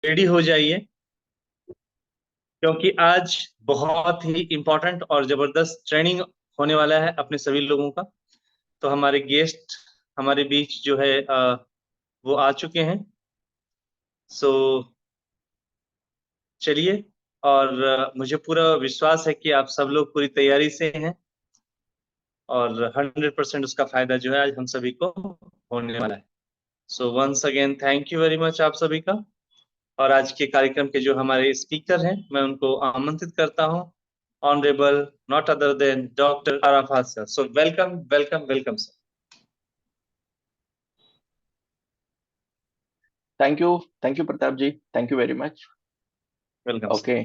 Ready हो जाइए, क्योंकि आज बहुत ही इम्पोर्टेंट और जबरदस्त ट्रेनिंग होने वाला है अपने सभी लोगों का। तो हमारे गेस्ट हमारे बीच जो है वो आ चुके हैं। सो चलिए। और मुझे पूरा विश्वास है कि आप सब लोग पूरी तैयारी से हैं और 100% उसका फायदा जो है आज हम सभी को होने वाला है। So once again thank you very much आप सभी का। और आज के कार्यक्रम के जो हमारे स्पीकर हैं मैं उनको आमंत्रित करता हूं। Honourable not other than doctor Arafat sir. So welcome welcome welcome sir. Thank you Pratap ji, thank you very much. Welcome sir. Okay,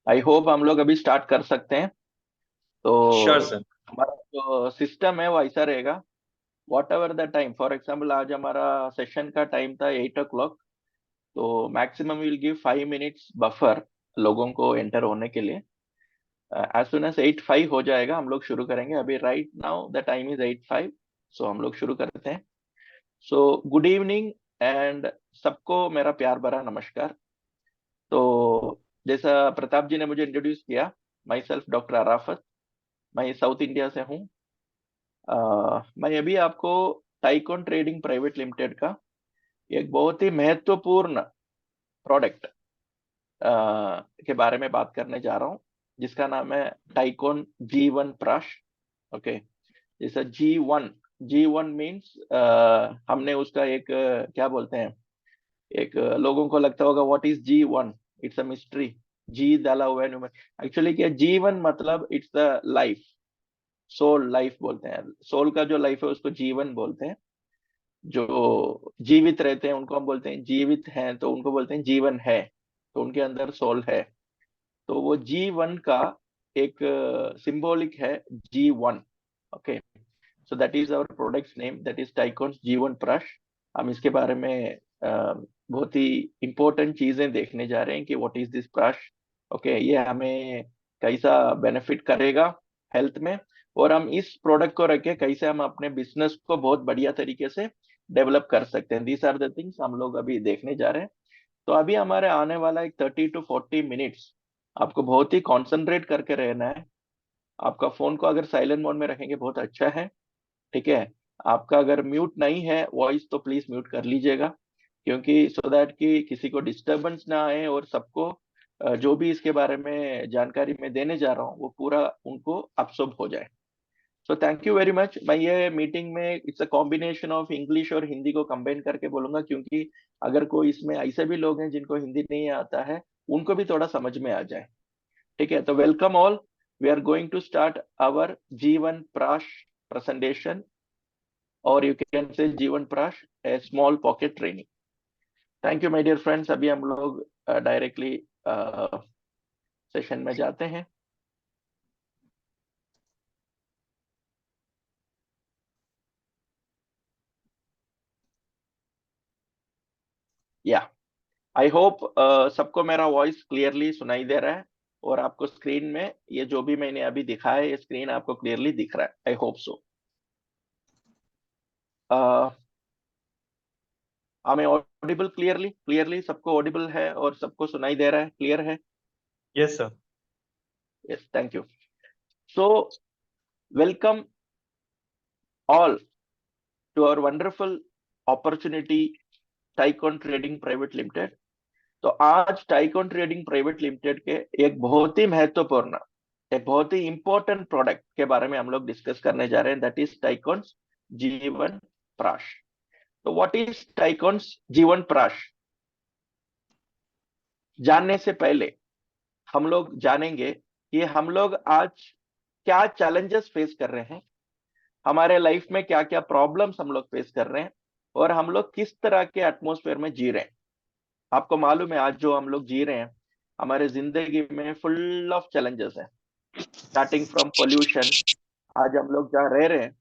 I hope हम लोग अभी स्टार्ट कर सकते हैं। तो श्योर सर। हमारा जो सिस्टम है वो ऐसा रहेगा, what ever the time. For example आज हमारा सेशन का टाइम था 8 o'clock, तो maximum will give 5 minutes buffer लोगों को एंटर होने के लिए। एज सुन एज 8:05 हो जाएगा हम लोग शुरू करेंगे। अभी right now the time is 8:05, सो हम लोग शुरू करते हैं। सो गुड इवनिंग एंड सबको मेरा प्यार भरा नमस्कार। तो जैसा प्रताप जी ने मुझे इंट्रोड्यूस किया, माई सेल्फ डॉक्टर अराफत, मैं साउथ इंडिया से हूँ। मैं अभी आपको टाइकॉन ट्रेडिंग प्राइवेट लिमिटेड का एक बहुत ही महत्वपूर्ण प्रोडक्ट के बारे में बात करने जा रहा हूँ, जिसका नाम है टाइकॉन G1 प्राश। ओके, जैसा जी वन मीन्स हमने उसका एक क्या बोलते हैं, एक लोगों को लगता होगा what is G1, it's a mystery. G डाला हुआ है न्यूमर। एक्चुअली क्या G1 मतलब it's the life, soul life बोलते हैं। सोल का जो लाइफ है उसको जीवन बोलते हैं। जो जीवित रहते हैं उनको हम बोलते हैं जीवित हैं, तो उनको बोलते हैं जीवन है, तो उनके अंदर सोल है। तो वो G1 का एक सिंबॉलिक है G1। Okay, so that is our products name, that is Tycoon G1 Prash. हम इसके बारे में बहुत ही इंपॉर्टेंट चीजें देखने जा रहे हैं कि what is this purse. Okay, ये हमें कैसा बेनिफिट करेगा हेल्थ में, और हम इस प्रोडक्ट को रख के कैसे हम अपने बिजनेस को बहुत बढ़िया तरीके से डेवलप कर सकते हैं। दीज आर द थिंग्स हम लोग अभी देखने जा रहे हैं। तो अभी हमारे आने वाला एक 30 to 40 minutes आपको बहुत ही कॉन्सेंट्रेट करके रहना है। आपका फोन को अगर साइलेंट मोड में रखेंगे बहुत अच्छा है, ठीक है। आपका अगर म्यूट नहीं है वॉइस तो प्लीज म्यूट कर लीजिएगा, क्योंकि सो दैट कि किसी को डिस्टरबेंस ना आए और सबको जो भी इसके बारे में जानकारी मैं देने जा रहा हूँ वो पूरा उनको अब्सॉर्ब हो जाए। So thank you very much. मैं ये मीटिंग में it's a combination of English और हिंदी को कंबाइन करके बोलूंगा, क्योंकि अगर कोई इसमें ऐसे भी लोग हैं जिनको हिंदी नहीं आता है, उनको भी थोड़ा समझ में आ जाए। ठीक है, तो welcome all. We are going to start our G1 Prash presentation, और you can say G1 Prash a small pocket training. Thank you my dear friends. अभी हम लोग डायरेक्टली सेशन में जाते हैं। या आई होप सबको मेरा वॉइस क्लियरली सुनाई दे रहा है, और आपको स्क्रीन में ये जो भी मैंने अभी दिखाया है ये स्क्रीन आपको क्लियरली दिख रहा है। I hope so. हमें ऑडिबल क्लियरली क्लियरली सबको ऑडिबल है और सबको सुनाई दे रहा है, क्लियर है? Yes sir. Yes, thank you. So welcome all to our wonderful opportunity Tycoon trading private limited. तो आज टाइकॉन ट्रेडिंग प्राइवेट लिमिटेड के एक बहुत ही महत्वपूर्ण, एक बहुत ही इंपॉर्टेंट प्रोडक्ट के बारे में हम लोग डिस्कस करने जा रहे हैं, दैट इज टाइकॉन G1 प्राश। तो व्हाट इज टाइकॉन G1 प्राश, जानने से पहले हम लोग जानेंगे कि हम लोग आज क्या चैलेंजेस फेस कर रहे हैं, हमारे लाइफ में क्या क्या प्रॉब्लम्स हम लोग फेस कर रहे हैं, और हम लोग किस तरह के एटमॉस्फेयर में जी रहे हैं। आपको मालूम है आज जो हम लोग जी रहे हैं, हमारे जिंदगी में फुल ऑफ चैलेंजेस है, स्टार्टिंग फ्रॉम पोल्यूशन। आज हम लोग जहाँ रह रहे हैं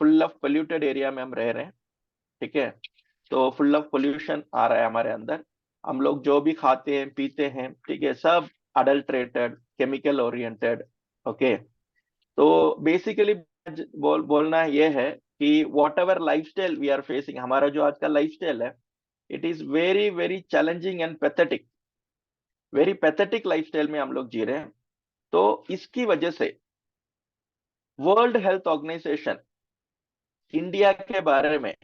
फुल ऑफ पोल्यूटेड एरिया में हम रह रहे हैं, ठीक है। तो फुल ऑफ पोल्यूशन आ रहा है हमारे अंदर। हम लोग जो भी खाते हैं पीते हैं, ठीक है, सब अडल्ट्रेटेड, केमिकल ओरिएंटेड। ओके, तो बेसिकली बोलना ये है कि whatever life style we are facing, हमारा जो आज का लाइफ स्टाइल है it is very very challenging and pathetic, very pathetic lifestyle में हम लोग जी रहे हैं। तो इसकी वजह से वर्ल्ड हेल्थ ऑर्गेनाइजेशन इंडिया के बारे में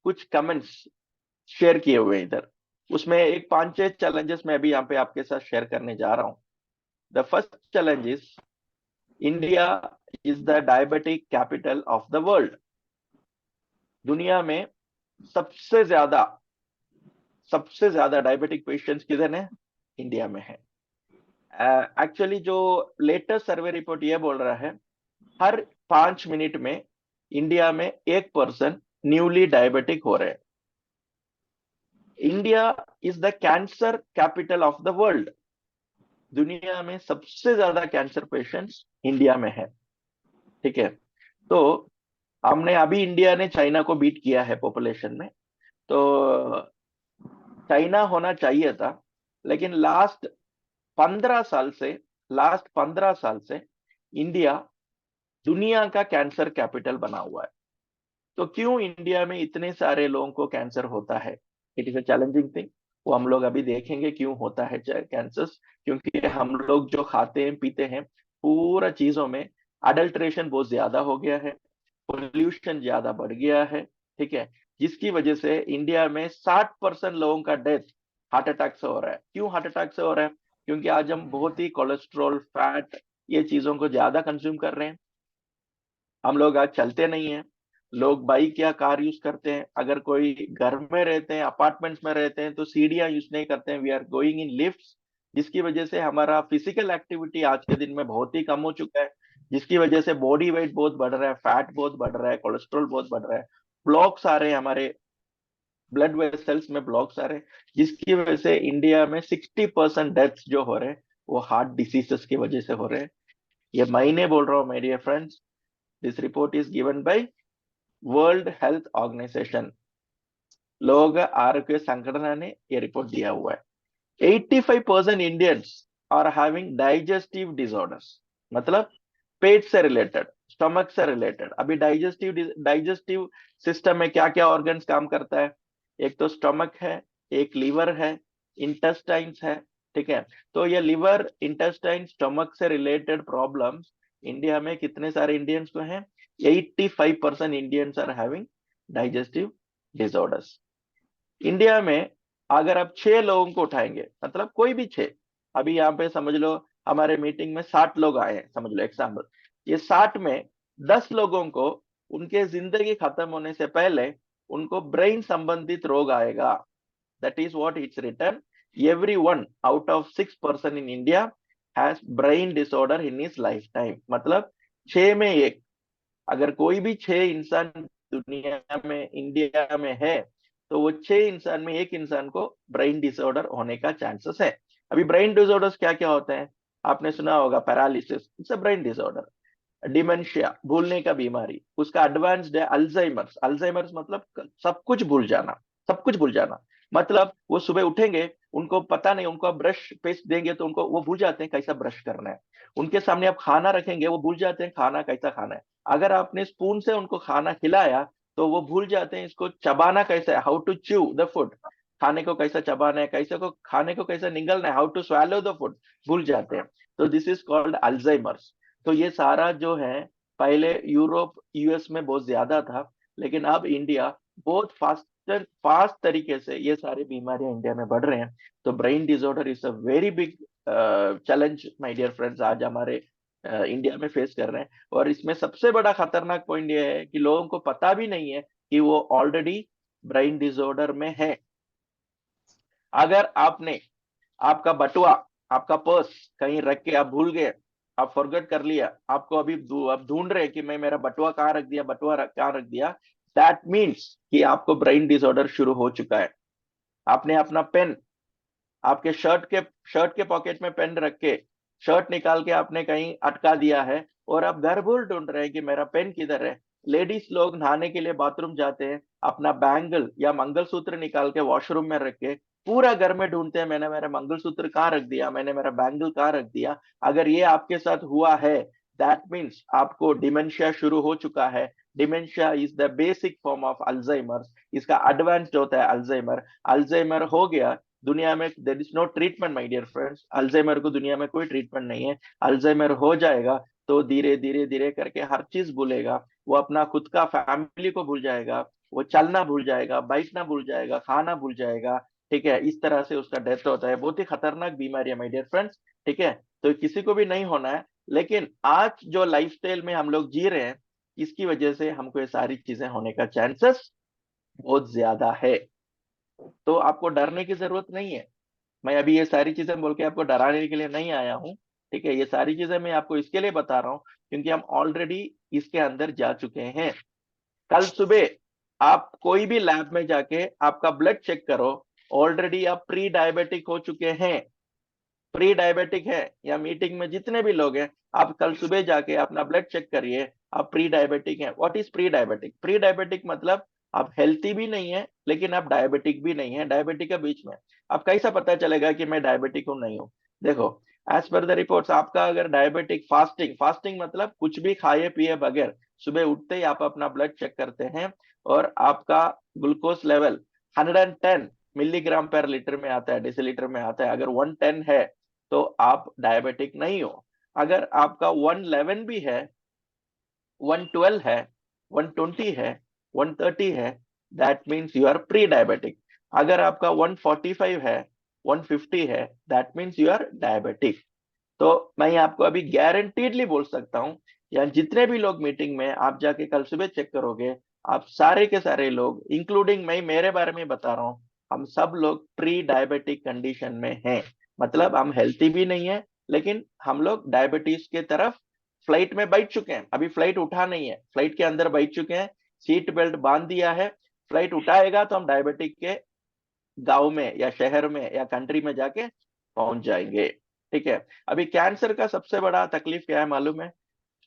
कुछ कमेंट्स शेयर किए हुए हैं इधर। उसमें एक 5-6 चैलेंजेस मैं भी यहाँ पे आपके साथ शेयर करने जा रहा हूँ। The first challenge is India is the diabetic capital of the world. दुनिया में सबसे ज्यादा सबसे ज्यादा डायबिटिक पेशेंट्स किधर है? इंडिया में है। एक्चुअली जो लेटेस्ट सर्वे रिपोर्ट ये बोल रहा है, हर 5 मिनट में इंडिया में एक पर्सन न्यूली डायबिटिक हो रहे हैं। India is the cancer capital of the world. दुनिया में सबसे ज्यादा कैंसर पेशेंट्स इंडिया में है। ठीक है, तो हमने अभी इंडिया ने चाइना को बीट किया है पॉपुलेशन में। तो चाइना होना चाहिए था, लेकिन लास्ट 15 साल से इंडिया दुनिया का कैंसर कैपिटल बना हुआ है। तो क्यों इंडिया में इतने सारे लोगों को कैंसर होता है? It is a challenging thing. वो हम लोग अभी देखेंगे क्यों होता है कैंसर। क्योंकि हम लोग जो खाते हैं पीते हैं, पूरा चीजों में अडल्ट्रेशन बहुत ज्यादा हो गया है, पोल्यूशन ज्यादा बढ़ गया है। ठीक है, जिसकी वजह से इंडिया में 60% लोगों का डेथ हार्ट अटैक से हो रहा है। क्यों हार्ट अटैक से हो रहा है? क्योंकि आज हम बहुत ही कोलेस्ट्रॉल, फैट, ये चीजों को ज्यादा कंज्यूम कर रहे हैं। हम लोग आज चलते नहीं है, लोग बाइक या कार यूज करते हैं। अगर कोई घर में रहते हैं, अपार्टमेंट्स में रहते हैं, तो सीढ़ियां यूज नहीं करते हैं, we are going in lifts. जिसकी वजह से हमारा फिजिकल एक्टिविटी आज के दिन में बहुत ही कम हो चुका है, जिसकी वजह से बॉडी वेट बहुत बढ़ रहा है, फैट बहुत बढ़ रहा है, कोलेस्ट्रॉल बहुत बढ़ रहा है, ब्लॉक्स आ रहे हैं, हमारे ब्लड वेसल्स में ब्लॉक्स आ रहे हैं। जिसकी वजह से इंडिया में 60% डेथ्स जो हो रहे हैं वो हार्ट डिसीजेस की वजह से हो रहे हैं। ये मैं नहीं बोल रहा हूँ my dear friends, this report is given by world health organisation, लोग आरोग्य संगठन ने ये रिपोर्ट दिया हुआ है। 85% Indians are having digestive disorders, मतलब पेट से रिलेटेड, स्टमक से रिलेटेड। अभी डाइजेस्टिव सिस्टम में क्या क्या ऑर्गन्स काम करता है? एक तो स्टमक है, एक लीवर है, इंटेस्टाइन्स है। ठीक है, तो ये लीवर, इंटेस्टाइन, स्टमक से रिलेटेड प्रॉब्लम्स इंडिया में कितने सारे इंडियंस को हैं? 85% Indians are having digestive disorders. India में अगर आप 6 लोगों को उठाएंगे, मतलब कोई भी 6, अभी यहाँ पे समझ लो हमारे मीटिंग में 60 लोग आए हैं, समझ लो एग्जाम्पल, ये 60 में 10 लोगों को उनके जिंदगी खत्म होने से पहले उनको ब्रेन संबंधित रोग आएगा। That is what it's written, everyone out of 6 person in India has brain disorder in his lifetime। मतलब 6 में 1, अगर कोई भी 6 इंसान दुनिया में, इंडिया में है, तो वो 6 इंसान में 1 इंसान को ब्रेन डिसऑर्डर होने का चांसेस है। अभी ब्रेन डिसऑर्डर्स क्या क्या होते हैं? आपने सुना होगा paralysis, it's a brain disorder. Dementia, भूलने का बीमारी, उसका एडवांस्ड है अल्जाइमर्स। अल्जाइमर्स मतलब सब कुछ भूल जाना, सब कुछ भूल जाना। मतलब वो सुबह उठेंगे, उनको पता नहीं, उनको आप ब्रश पेस्ट देंगे तो उनको वो भूल जाते हैं कैसा ब्रश करना है। उनके सामने आप खाना रखेंगे, वो भूल जाते हैं खाना कैसा खाना है। अगर आपने स्पून से उनको खाना खिलाया तो वो भूल जाते हैं इसको चबाना कैसा है, how to chew the food, खाने को कैसा चबाना है, कैसे को खाने को कैसा निगलना है, how to swallow the food, भूल जाते हैं। तो दिस इज कॉल्ड अल्जाइमर्स। तो ये सारा जो है, पहले यूरोप, यूएस में बहुत ज्यादा था, लेकिन अब इंडिया बहुत फास्ट तरीके से ये सारी बीमारियां इंडिया में बढ़ रहे हैं। तो brain disorder is a very big challenge my dear friends, आज हमारे इंडिया में फेस कर रहे हैं। और इसमें सबसे बड़ा खतरनाक पॉइंट ये है कि लोगों को पता भी नहीं है कि वो ऑलरेडी ब्रेन डिसऑर्डर में है। अगर आपने आपका बटुआ, आपका पर्स कहीं रख के आप भूल गए, आप फॉरगेट कर लिया, आपको अभी आप ढूंढ रहे कि मैं मेरा बटुआ कहाँ रख दिया, कहाँ रख दिया, दैट मीन्स कि आपको ब्रेन डिसऑर्डर शुरू हो चुका है। आपने अपना पेन आपके शर्ट के पॉकेट में पेन रख के, शर्ट निकाल के आपने कहीं अटका दिया है, और आप घर भर ढूंढ रहे हैं कि मेरा पेन किधर है। लेडीज लोग नहाने के लिए बाथरूम जाते हैं, अपना बैंगल या मंगलसूत्र निकाल के वॉशरूम में रख के पूरा घर में ढूंढते हैं, मैंने मेरा मंगलसूत्र कहाँ रख दिया, मैंने मेरा बैंगल कहाँ रख दिया। अगर ये आपके साथ हुआ है, दैट मीन्स आपको डिमेंशिया शुरू हो चुका है। Dementia is the basic form of Alzheimer, इसका एडवांस्ड होता है अल्जाइमर। अल्जाइमर हो गया दुनिया में, there is no treatment my dear friends, Alzheimer को दुनिया में कोई ट्रीटमेंट नहीं है। अल्जाइमर हो जाएगा तो धीरे धीरे धीरे करके हर चीज भूलेगा, वो अपना खुद का फैमिली को भूल जाएगा, वो चलना भूल जाएगा, बैठना भूल जाएगा, खाना भूल जाएगा। ठीक है, इस तरह से उसका डेथ होता है। बहुत ही खतरनाक बीमारी है माय डियर फ्रेंड्स। ठीक है, तो किसी को भी नहीं होना है, लेकिन आज जो लाइफस्टाइल में हम लोग जी रहे हैं, इसकी वजह से हमको ये सारी चीजें होने का चांसेस बहुत ज्यादा है। तो आपको डरने की जरूरत नहीं है। मैं अभी ये सारी चीजें बोल के आपको डराने के लिए नहीं आया हूँ। ठीक है, ये सारी चीजें मैं आपको इसके लिए बता रहा हूँ क्योंकि हम ऑलरेडी इसके अंदर जा चुके हैं। कल सुबह आप कोई भी लैब में जाके आपका ब्लड चेक करो, ऑलरेडी आप प्री डायबिटिक हो चुके हैं, प्री डायबिटिक है, या मीटिंग में जितने भी लोग हैं, आप कल सुबह जाके अपना ब्लड चेक करिए, आप प्री डायबिटिक हैं। What is pre diabetic? Pre diabetic मतलब आप हेल्थी भी नहीं है लेकिन आप डायबिटिक भी नहीं है, डायबिटिक के बीच में। आप कैसा पता चलेगा कि मैं डायबिटिक हूं नहीं हूं? देखो, एज पर द रिपोर्ट्स आपका अगर डायबिटिक, फास्टिंग, फास्टिंग मतलब कुछ भी खाए पिए बगैर सुबह उठते ही आप अपना ब्लड चेक करते हैं और आपका ग्लूकोज लेवल 110 मिलीग्राम पर लीटर में आता है, डेसीलीटर में आता है, अगर 110 है तो आप डायबिटिक नहीं हो। अगर आपका 111 भी है, 112 है, 120 है, 130 है, that means you are pre diabetic. अगर आपका 145 है, 150 है, that means you are diabetic. तो मैं आपको अभी गारंटीडली बोल सकता हूँ, या जितने भी लोग मीटिंग में आप जाके कल सुबह चेक करोगे, आप सारे के सारे लोग, इंक्लूडिंग मैं, मेरे बारे में बता रहा हूँ, हम सब लोग प्री डायबिटिक कंडीशन में हैं। मतलब हम हेल्थी भी नहीं है लेकिन हम लोग डायबिटीज के तरफ फ्लाइट में बैठ चुके हैं। अभी फ्लाइट उठा नहीं है, फ्लाइट के अंदर बैठ चुके हैं, सीट बेल्ट बांध दिया है। फ्लाइट उठाएगा तो हम डायबिटिक के गांव में या शहर में या कंट्री में जाके पहुंच जाएंगे। ठीक है, अभी कैंसर का सबसे बड़ा तकलीफ क्या है मालूम है?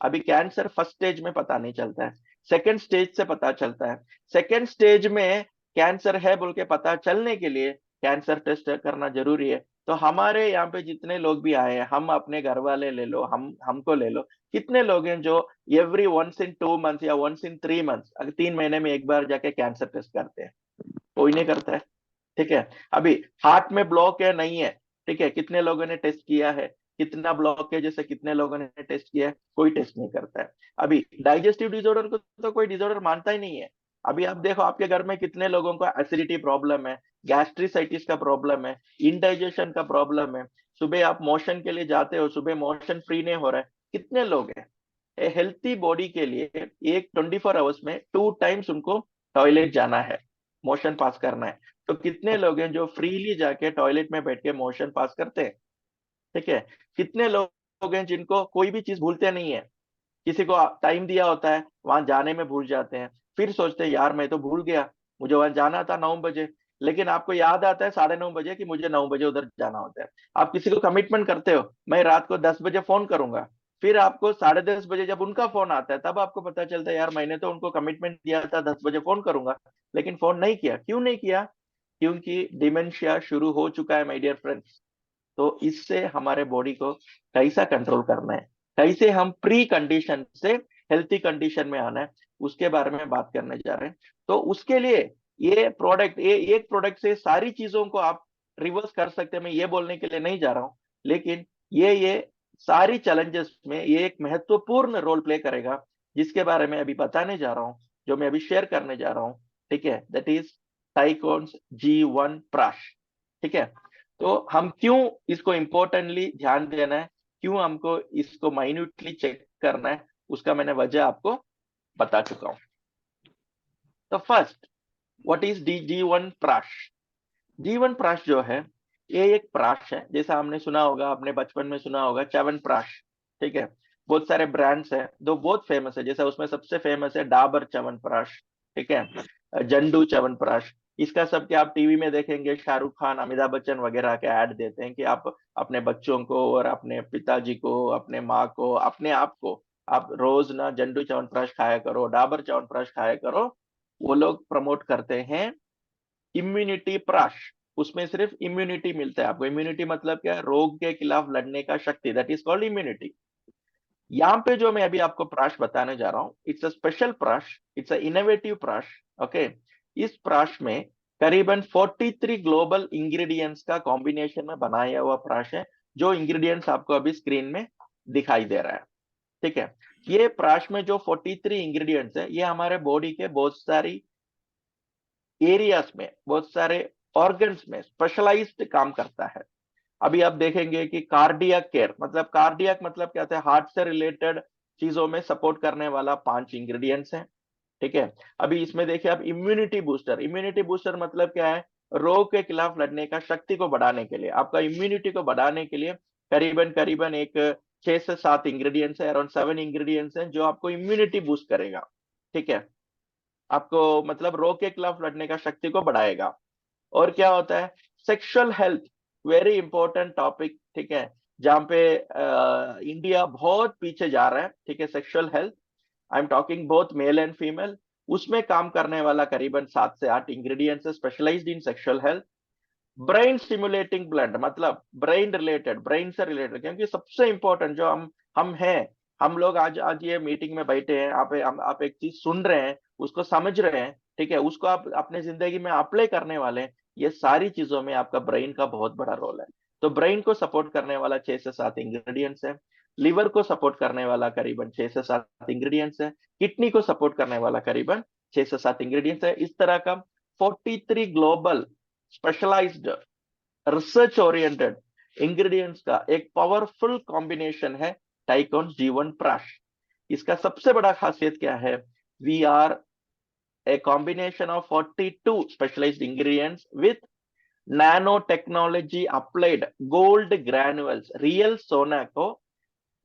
अभी कैंसर फर्स्ट स्टेज में पता नहीं चलता है, सेकंड स्टेज से पता चलता है। सेकंड स्टेज में कैंसर है बोल के पता चलने के लिए कैंसर टेस्ट करना जरूरी है। तो हमारे यहाँ पे जितने लोग भी आए हैं, हम अपने घर वाले ले लो, हमको ले लो, कितने लोग हैं जो एवरी वंस इन 2 मंथ्स या वंस इन 3 मंथ्स, अगर 3 महीने में एक बार जाके कैंसर टेस्ट करते हैं? कोई नहीं करता है। ठीक है, अभी हार्ट में ब्लॉक है नहीं है, ठीक है, कितने लोगों ने टेस्ट किया है? कितना ब्लॉक है जैसे कितने लोगों ने टेस्ट किया है? कोई टेस्ट नहीं करता है। अभी डाइजेस्टिव डिसऑर्डर को तो कोई डिसऑर्डर मानता ही नहीं है। अभी आप देखो आपके घर में कितने लोगों को एसिडिटी प्रॉब्लम है, गैस्ट्रिसाइटिस का प्रॉब्लम है, इंडाइजेशन का प्रॉब्लम है, सुबह आप मोशन के लिए जाते हो, सुबह मोशन फ्री नहीं हो रहा है, कितने लोग हैं? हेल्थी बॉडी के लिए एक 24 आवर्स में 2 टाइम्स उनको टॉयलेट जाना है, मोशन पास करना है। तो कितने लोग हैं जो फ्रीली जाके टॉयलेट में बैठ के मोशन पास करते हैं? ठीक है, कितने लोग हैं जिनको कोई भी चीज भूलते नहीं है, किसी को टाइम दिया होता है वहां जाने में भूल जाते हैं, फिर सोचते हैं यार मैं तो भूल गया, मुझे वहां जाना था 9 बजे, लेकिन आपको याद आता है 9:30 बजे कि मुझे 9 बजे उधर जाना होता है। आप किसी को कमिटमेंट करते हो, मैं रात को 10 बजे फोन करूंगा, फिर आपको 10:30 बजे जब उनका फोन आता है तब आपको पता चलता है यार मैंने तो उनको कमिटमेंट दिया था 10 बजे फोन करूंगा, लेकिन फोन नहीं किया। क्यों नहीं किया? क्योंकि डिमेंशिया शुरू हो चुका है माय डियर फ्रेंड्स। तो इससे हमारे बॉडी को कैसा कंट्रोल करना है, कैसे हम प्री कंडीशन से हेल्थी कंडीशन में आना है, उसके बारे में बात करने जा रहे हैं। तो उसके लिए ये प्रोडक्ट, ये एक प्रोडक्ट से सारी चीजों को आप रिवर्स कर सकते हैं, मैं ये बोलने के लिए नहीं जा रहा हूं, लेकिन ये सारी चैलेंजेस में ये एक महत्वपूर्ण रोल प्ले करेगा, जिसके बारे में अभी बताने जा रहा हूं, जो मैं अभी शेयर करने जा रहा हूं। ठीक है, दैट इज टाइकोन्स G1 प्राश। ठीक है, तो हम क्यों इसको इम्पोर्टेंटली ध्यान देना है, क्यों हमको इसको माइन्यूटली चेक करना है, उसका मैंने वजह आपको बता चुका हूं। तो first, what is G1 प्राश? G1 प्राश जो है, ये एक प्राश है, जैसा हमने सुना होगा, आपने बचपन में सुना होगा च्यवनप्राश। ठीक है, बहुत सारे ब्रांड्स हैं, दो बहुत फेमस है, जैसा उसमें सबसे फेमस है डाबर च्यवनप्राश। ठीक है, जंडू च्यवनप्राश। इसका सब क्या आप टीवी में देखेंगे, शाहरुख खान, अमिताभ बच्चन वगैरह के ऐड देते हैं कि आप अपने बच्चों को और अपने पिताजी को, अपने माँ को, अपने आप को, आप रोज ना जंडू च्यवनप्राश खाया करो, डाबर च्यवनप्राश खाया करो। वो लोग प्रमोट करते हैं इम्यूनिटी प्राश। उसमें सिर्फ इम्यूनिटी मिलता है आपको। इम्यूनिटी मतलब क्या है? रोग के खिलाफ लड़ने का शक्ति, दैट इज कॉल्ड इम्यूनिटी। यहाँ पे जो मैं अभी आपको प्राश बताने जा रहा हूँ, it's a special Prash, it's a innovative Prash. Okay, इस प्राश में करीबन 43 ग्लोबल इंग्रेडिएंट्स का कॉम्बिनेशन में बनाया हुआ प्राश है, जो इंग्रेडिएंट्स आपको अभी स्क्रीन में दिखाई दे रहा है। ठीक है, ये प्राश में जो 43 इंग्रेडिएंट्स है, ये हमारे बॉडी के बहुत सारी एरियाज में, बहुत सारे ऑर्गन्स में स्पेशलाइज्ड काम करता है। अभी आप देखेंगे कि कार्डियक केयर मतलब, कार्डियक मतलब क्या होता है, हार्ट से रिलेटेड चीजों में सपोर्ट करने वाला 5 इंग्रेडिएंट्स हैं। ठीक है, अभी इसमें देखिए आप, इम्यूनिटी बूस्टर, इम्यूनिटी बूस्टर मतलब क्या है, रोग के खिलाफ लड़ने का शक्ति को बढ़ाने के लिए, आपका इम्यूनिटी को बढ़ाने के लिए करीबन करीबन एक 6 से 7 इंग्रेडिएंट्स है, अराउंड 7 इंग्रेडिएंट्स हैं जो आपको इम्यूनिटी बूस्ट करेगा। ठीक है, आपको मतलब रोग के खिलाफ लड़ने का शक्ति को बढ़ाएगा। और क्या होता है, sexual health, very important topic. ठीक है, जहाँ पे इंडिया बहुत पीछे जा रहा है। ठीक है, sexual health, I am talking both male and female, उसमें काम करने वाला करीबन 7 से 8 इंग्रेडिएंट्स है specialised in sexual health. Brain stimulating blood मतलब ब्रेन रिलेटेड, ब्रेन से रिलेटेड, क्योंकि सबसे इंपॉर्टेंट जो हम हैं, हम लोग आज आज ये मीटिंग में बैठे हैं, आप एक चीज सुन रहे हैं, उसको समझ रहे हैं। ठीक है, उसको आप अपने जिंदगी में अप्लाई करने वाले हैं, ये सारी चीजों में आपका ब्रेन का बहुत बड़ा रोल है। तो ब्रेन को सपोर्ट करने वाला 6 से 7 इंग्रेडिएंट्स है। लिवर को सपोर्ट करने वाला करीबन 6 से 7 इंग्रेडिएंट्स है। किडनी को सपोर्ट करने वाला करीबन 6 से 7 इंग्रेडिएंट्स है। इस तरह का 43 global specialised research oriented ingredients का एक पावरफुल कॉम्बिनेशन है टाइकोन जीवन प्राश। इसका सबसे बड़ा खासियत क्या है, we are a combination of 42 specialised ingredients with nano technology applied gold granules, real सोना को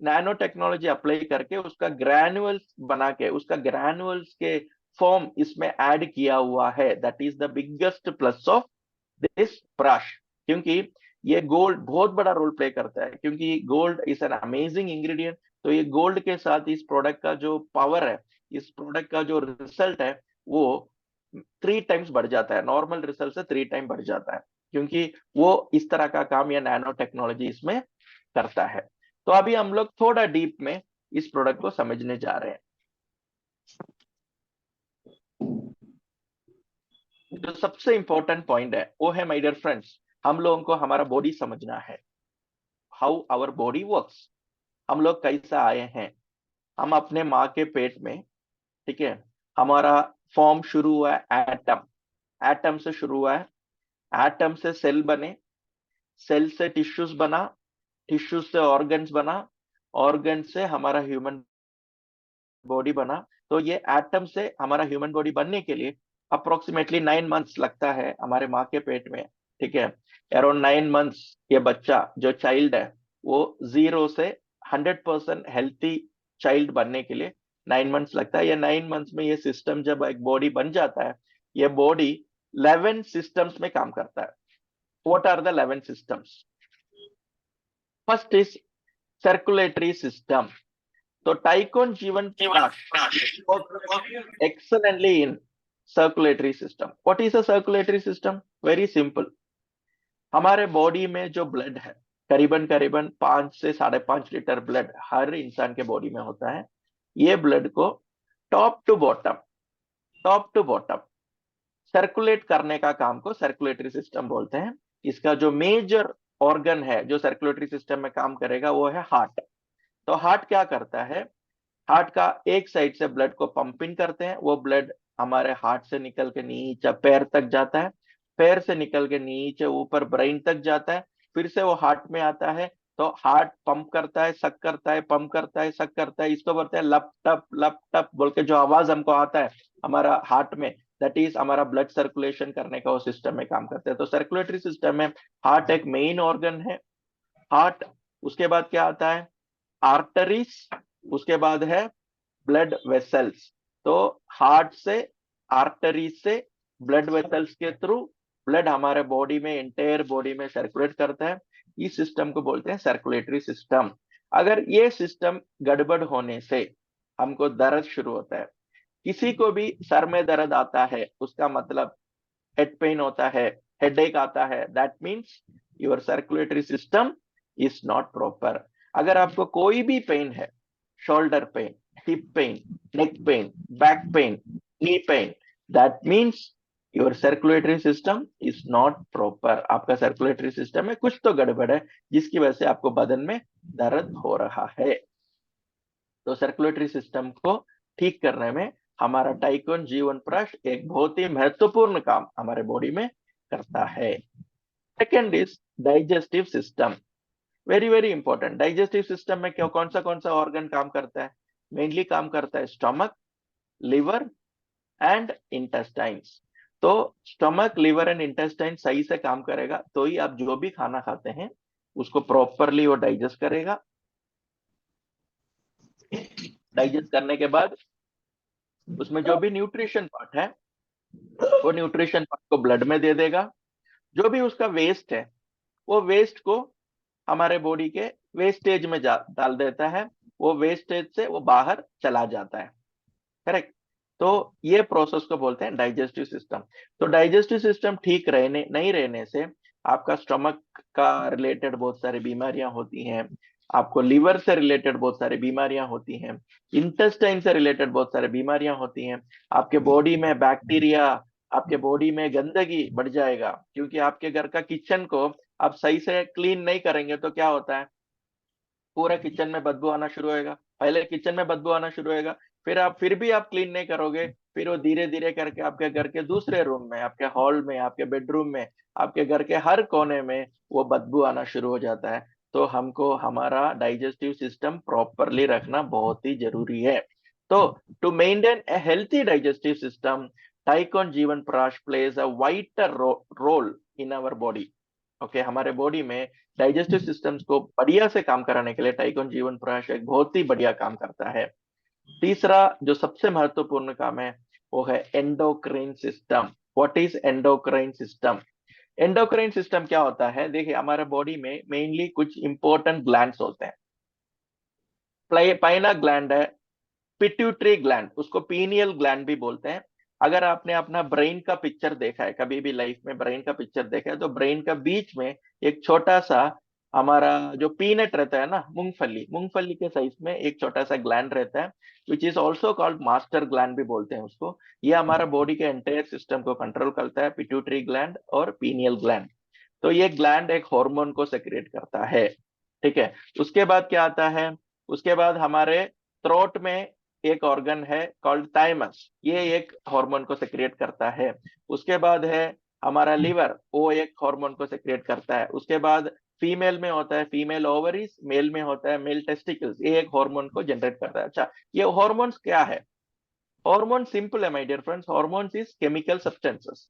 नैनो टेक्नोलॉजी अप्लाई करके उसका ग्रैन्युअल्स बना के, उसका ग्रैन्युअल्स के फॉर्म इसमें ऐड किया हुआ है। That is the biggest plus of this brush, क्योंकि ये गोल्ड बहुत बड़ा रोल प्ले करता है, क्योंकि gold is an amazing ingredient. तो ये गोल्ड के साथ इस प्रोडक्ट का जो पावर है, इस प्रोडक्ट का जो रिजल्ट है, वो 3 टाइम्स बढ़ जाता है, नॉर्मल रिजल्ट से 3 टाइम बढ़ जाता है, क्योंकि वो इस तरह का काम या नैनो टेक्नोलॉजी इसमें करता है। तो अभी हम लोग थोड़ा डीप में इस प्रोडक्ट को समझने जा रहे हैं। जो सबसे इंपॉर्टेंट पॉइंट है वो है, माय डियर फ्रेंड्स, हम लोगों को हमारा बॉडी समझना है, हाउ आवर बॉडी वर्क्स, हम लोग कैसा आए हैं। हम अपने माँ के पेट में, ठीक है, हमारा फॉर्म शुरू हुआ है एटम, एटम से शुरू हुआ है, एटम से सेल बने, सेल से टिश्यूज बना, टिश्यूज से ऑर्गन्स बना, ऑर्गन से हमारा ह्यूमन बॉडी बना। तो ये एटम से हमारा ह्यूमन बॉडी बनने के लिए अप्रोक्सीमेटली 9 मंथ्स लगता है हमारे माँ के पेट में। ठीक है, अराउंड 9 मंथ्स ये बच्चा जो चाइल्ड है, वो 0 से 100% हेल्थी चाइल्ड बनने के लिए 9 मंथ्स लगता है। ये 9 मंथ्स में ये सिस्टम जब एक बॉडी बन जाता है, ये बॉडी 11 सिस्टम्स में काम करता है। What are the 11 systems? First is circulatory system. तो Tycoon Jeevan Prash excellently in circulatory system. What is a circulatory system? Very simple. हमारे बॉडी में जो ब्लड है, करीबन करीबन 5 से 5.5 लीटर ब्लड हर इंसान के बॉडी में होता है। ये ब्लड को टॉप टू बॉटम सर्कुलेट करने का काम को सर्कुलेटरी सिस्टम बोलते हैं। इसका जो मेजर ऑर्गन है जो सर्कुलेटरी सिस्टम में काम करेगा, वो है हार्ट। तो हार्ट क्या करता है, हार्ट का एक साइड से ब्लड को पंपिंग करते हैं, वो ब्लड हमारे हार्ट से निकल के नीचे पैर तक जाता है, पैर से निकल के नीचे ऊपर ब्रेन तक जाता है, फिर से वो हार्ट में आता है। तो हार्ट पंप करता है, सक करता है, पंप करता है, सक करता है, इसको बोलते हैं लप टप बोल के जो आवाज हमको आता है हमारा हार्ट में, दैट इज हमारा ब्लड सर्कुलेशन करने का वो सिस्टम में काम करते हैं। तो सर्कुलेटरी सिस्टम में हार्ट एक मेन ऑर्गन है। हार्ट, उसके बाद क्या आता है, आर्टरीज, उसके बाद है ब्लड वेसल्स। तो हार्ट से, आर्टरी से, ब्लड वेसल्स के थ्रू ब्लड हमारे बॉडी में, इंटायर बॉडी में सर्कुलेट करता है। इस सिस्टम को बोलते हैं सर्कुलेटरी सिस्टम। अगर ये सिस्टम गड़बड़ होने से हमको दर्द शुरू होता है, किसी को भी सर में दर्द आता है, उसका मतलब हेड पेन होता है, हेडेक आता है, that means your circulatory system is not proper. अगर आपको कोई भी पेन है, shoulder pain, hip pain, neck pain, back pain, knee pain. That means your circulatory system is not proper. आपका circulatory system में कुछ तो गड़बड़ है जिसकी वजह से आपको बदन में दर्द हो रहा है। तो सर्कुलेटरी सिस्टम को ठीक करने में हमारा टाइकोन जीवन प्रश एक बहुत ही महत्वपूर्ण काम हमारे बॉडी में करता है। Second is digestive system, very very important. Digestive system में क्या कौन सा ऑर्गन काम करता है? मेनली काम करता है स्टमक, लिवर एंड इंटेस्टाइन्स। तो स्टमक, लिवर एंड इंटेस्टाइन सही से काम करेगा तो ही आप जो भी खाना खाते हैं उसको प्रॉपरली वो डाइजेस्ट करेगा। डाइजेस्ट करने के बाद उसमें जो भी न्यूट्रिशन पार्ट है वो न्यूट्रिशन पार्ट को ब्लड में दे देगा। जो भी उसका वेस्ट है वो वेस्ट को हमारे बॉडी के वेस्टेज में डाल देता है। वो वेस्टेज से वो बाहर चला जाता है, करेक्ट। तो ये प्रोसेस को बोलते हैं डाइजेस्टिव सिस्टम। तो डाइजेस्टिव सिस्टम ठीक रहने नहीं रहने से आपका स्टमक का रिलेटेड बहुत सारी बीमारियां होती हैं, आपको लिवर से रिलेटेड बहुत सारी बीमारियां होती हैं, इंटेस्टाइन से रिलेटेड बहुत सारी बीमारियां होती हैं, आपके बॉडी में बैक्टीरिया, आपके बॉडी में गंदगी बढ़ जाएगा। क्योंकि आपके घर का किचन को आप सही से क्लीन नहीं करेंगे तो क्या होता है, पूरा किचन में बदबू आना शुरू होएगा। पहले किचन में बदबू आना शुरू होएगा, फिर भी आप क्लीन नहीं करोगे, फिर वो धीरे धीरे करके आपके घर के दूसरे रूम में, आपके हॉल में, आपके बेडरूम में, आपके घर के हर कोने में वो बदबू आना शुरू हो जाता है। तो हमको हमारा डाइजेस्टिव सिस्टम प्रॉपरली रखना बहुत ही जरूरी है। तो to maintain a healthy digestive system, Tycoon Jeevan Prakash plays a vital role in our body. Okay, हमारे बॉडी में डाइजेस्टिव सिस्टम्स को बढ़िया से काम कराने के लिए टाइकोन जीवन प्रकाश एक बहुत ही बढ़िया काम करता है। तीसरा जो सबसे महत्वपूर्ण काम है वो है endocrine system. What is endocrine system? Endocrine system क्या होता है? देखिए, हमारे बॉडी में मेनली कुछ इंपॉर्टेंट ग्लैंड्स होते हैं। पाइना ग्लैंड है, पिट्यूटरी ग्लैंड, उसको पीनियल ग्लैंड भी बोलते हैं। अगर आपने अपना ब्रेन का पिक्चर देखा है, कभी भी लाइफ में ब्रेन का पिक्चर देखा है, तो ब्रेन का बीच में एक छोटा सा हमारा जो पीनट रहता है ना, मूंगफली, मूंगफली के साइज में एक छोटा सा ग्लैंड रहता है, which is also called master gland भी बोलते हैं उसको। ये हमारा बॉडी के एंटायर सिस्टम को कंट्रोल करता है, पिट्यूटरी ग्लैंड और पीनियल ग्लैंड। तो ये ग्लैंड एक हार्मोन को सेक्रेट करता है, ठीक है। उसके बाद क्या आता है? उसके बाद हमारे थ्रोट में एक ऑर्गन है कॉल्ड थाइमस, ये एक हार्मोन को सेक्रेट करता है। उसके बाद है हमारा लिवर, वो एक हार्मोन को सेक्रेट करता है। उसके बाद फीमेल में होता है फीमेल ओवरीज, मेल में होता है मेल टेस्टिकल्स, ये एक हार्मोन को जनरेट करता है। अच्छा, ये हार्मोन्स क्या है? हार्मोन सिंपल है my dear friends, hormones is chemical substances.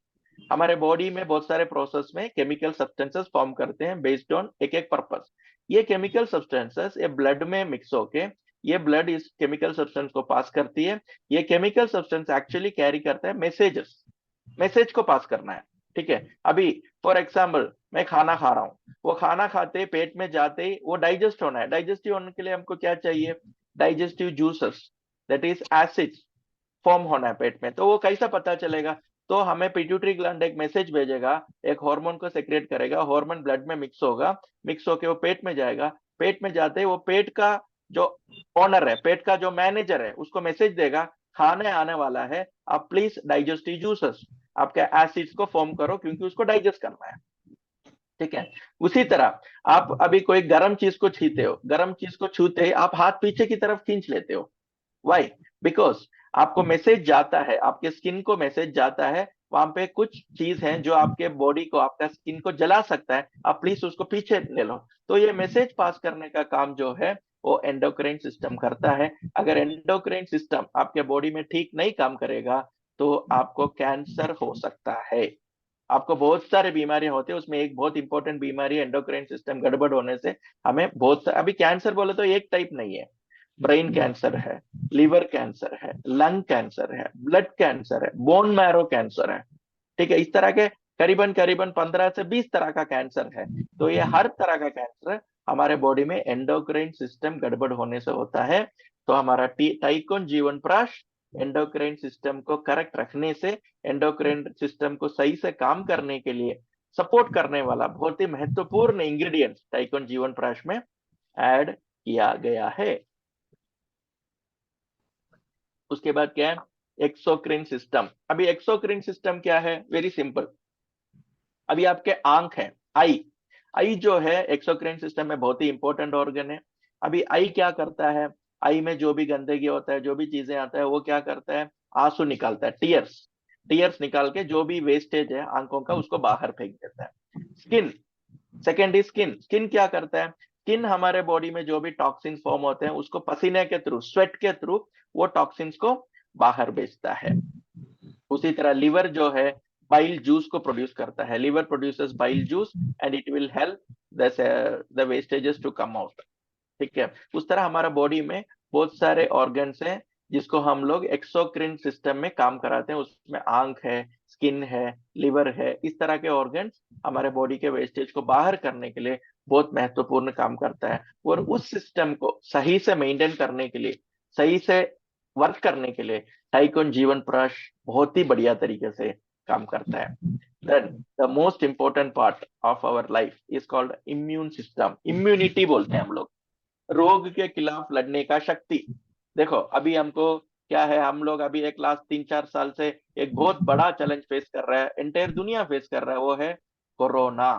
हमारे बॉडी में बहुत सारे प्रोसेस में केमिकल सब्सटेंसेस फॉर्म करते हैं बेस्ड ऑन एक एक पर्पस। ये केमिकल सब्सटेंसेस ये ब्लड में मिक्स होके, ये ब्लड इस केमिकल सब्सटेंस को पास करती है। ये केमिकल सब्सटेंस एक्चुअली कैरी करता है मैसेजेस, मैसेज को पास करना है, ठीक है। अभी फॉर एग्जाम्पल मैं खाना खा रहा हूँ, वो खाना खाते पेट में जाते ही वो डाइजेस्ट होना है। डाइजेस्टिव होने के लिए हमको क्या चाहिए? Digestive juices, that is acid form होना है पेट में। तो वो कैसा पता चलेगा? तो हमें पिट्यूटरी ग्लैंड एक मैसेज भेजेगा, एक हार्मोन को सेक्रेट करेगा, हार्मोन ब्लड में मिक्स होगा, मिक्स होके वो पेट में जाएगा। पेट में जाते ही वो पेट का जो ओनर है, पेट का जो मैनेजर है, उसको मैसेज देगा खाने आने वाला है, आप प्लीज डाइजेस्टिव जूसेस, आपके एसिड्स को फॉर्म करो क्योंकि उसको डाइजेस्ट करना है, ठीक है। उसी तरह आप अभी कोई गर्म चीज को छूते हो, गर्म चीज को छूते ही आप हाथ पीछे की तरफ खींच लेते हो। वाई? बिकॉज आपको मैसेज जाता है, आपके स्किन को मैसेज जाता है, वहां पे कुछ चीज है जो आपके बॉडी को, आपका स्किन को जला सकता है, आप प्लीज उसको पीछे ले लो। तो ये मैसेज पास करने का काम जो है वो एंडोक्राइन सिस्टम करता है। अगर एंडोक्राइन सिस्टम आपके बॉडी में ठीक नहीं काम करेगा तो आपको कैंसर हो सकता है। आपको बहुत सारे बीमारियां होती है, उसमें एक बहुत इंपॉर्टेंट बीमारी है एंडोक्राइन सिस्टम गड़बड़ होने से हमें बहुत अभी कैंसर बोले तो एक टाइप नहीं है, ब्रेन कैंसर है, लिवर कैंसर है, लंग कैंसर है, ब्लड कैंसर है, बोन मैरो कैंसर है, ठीक है। इस तरह के करीबन करीबन 15 से 20 तरह का कैंसर है। तो ये हर तरह का कैंसर हमारे बॉडी में एंडोक्राइन सिस्टम गड़बड़ होने से होता है। तो हमारा टाइकोन जीवन प्राश एंडोक्राइन सिस्टम को करेक्ट रखने से, एंडोक्राइन सिस्टम को सही से काम करने के लिए सपोर्ट करने वाला बहुत ही महत्वपूर्ण इंग्रेडिएंट टाइकोन जीवन प्राश में ऐड किया गया है। उसके बाद क्या है, एक्सोक्रिन सिस्टम। अभी एक्सोक्रिन सिस्टम क्या है, वेरी सिंपल। अभी आपके आंख है, आई, आई जो है एक्सोक्राइन सिस्टम में बहुत ही इंपॉर्टेंट ऑर्गन है। अभी आई क्या करता है, आई में जो भी गंदगी होता है, जो भी चीजें आता है, वो क्या करता है, आंसू निकालता है, टीयर्स, टीयर्स निकाल के जो भी वेस्टेज है आंखों का उसको बाहर फेंक देता है। Skin, second is skin. Skin क्या करता है, स्किन हमारे बॉडी में जो भी टॉक्सिन फॉर्म होते हैं उसको पसीने के थ्रू, स्वेट के थ्रू वो टॉक्सिन्स को बाहर भेजता है। उसी तरह लिवर जो है बाइल जूस को प्रोड्यूस करता है, liver produces bile juice and it will help the wastages to come out. ठीक है, उस तरह हमारा बॉडी में बहुत सारे ऑर्गन्स हैं जिसको हम लोग एक्सोक्रिन सिस्टम में काम कराते हैं। उसमें आंख है, स्किन है, लिवर है, इस तरह के ऑर्गन्स हमारे बॉडी के वेस्टेज को बाहर करने के लिए बहुत महत्वपूर्ण काम करता है। और उस सिस्टम को सही से मेंटेन करने के लिए, सही से वर्क करने के लिए टाइकोन जीवन प्रकाश बहुत ही बढ़िया तरीके से काम करता है। Then the most important part of our life is called immune system. Immunity बोलते हैं हम लोग, रोग के खिलाफ लड़ने का शक्ति। देखो अभी हमको क्या है, हम लोग अभी एक लास्ट 3-4 साल से एक बहुत बड़ा चैलेंज फेस कर रहा है, एंटायर दुनिया फेस कर रहा है, वो है कोरोना।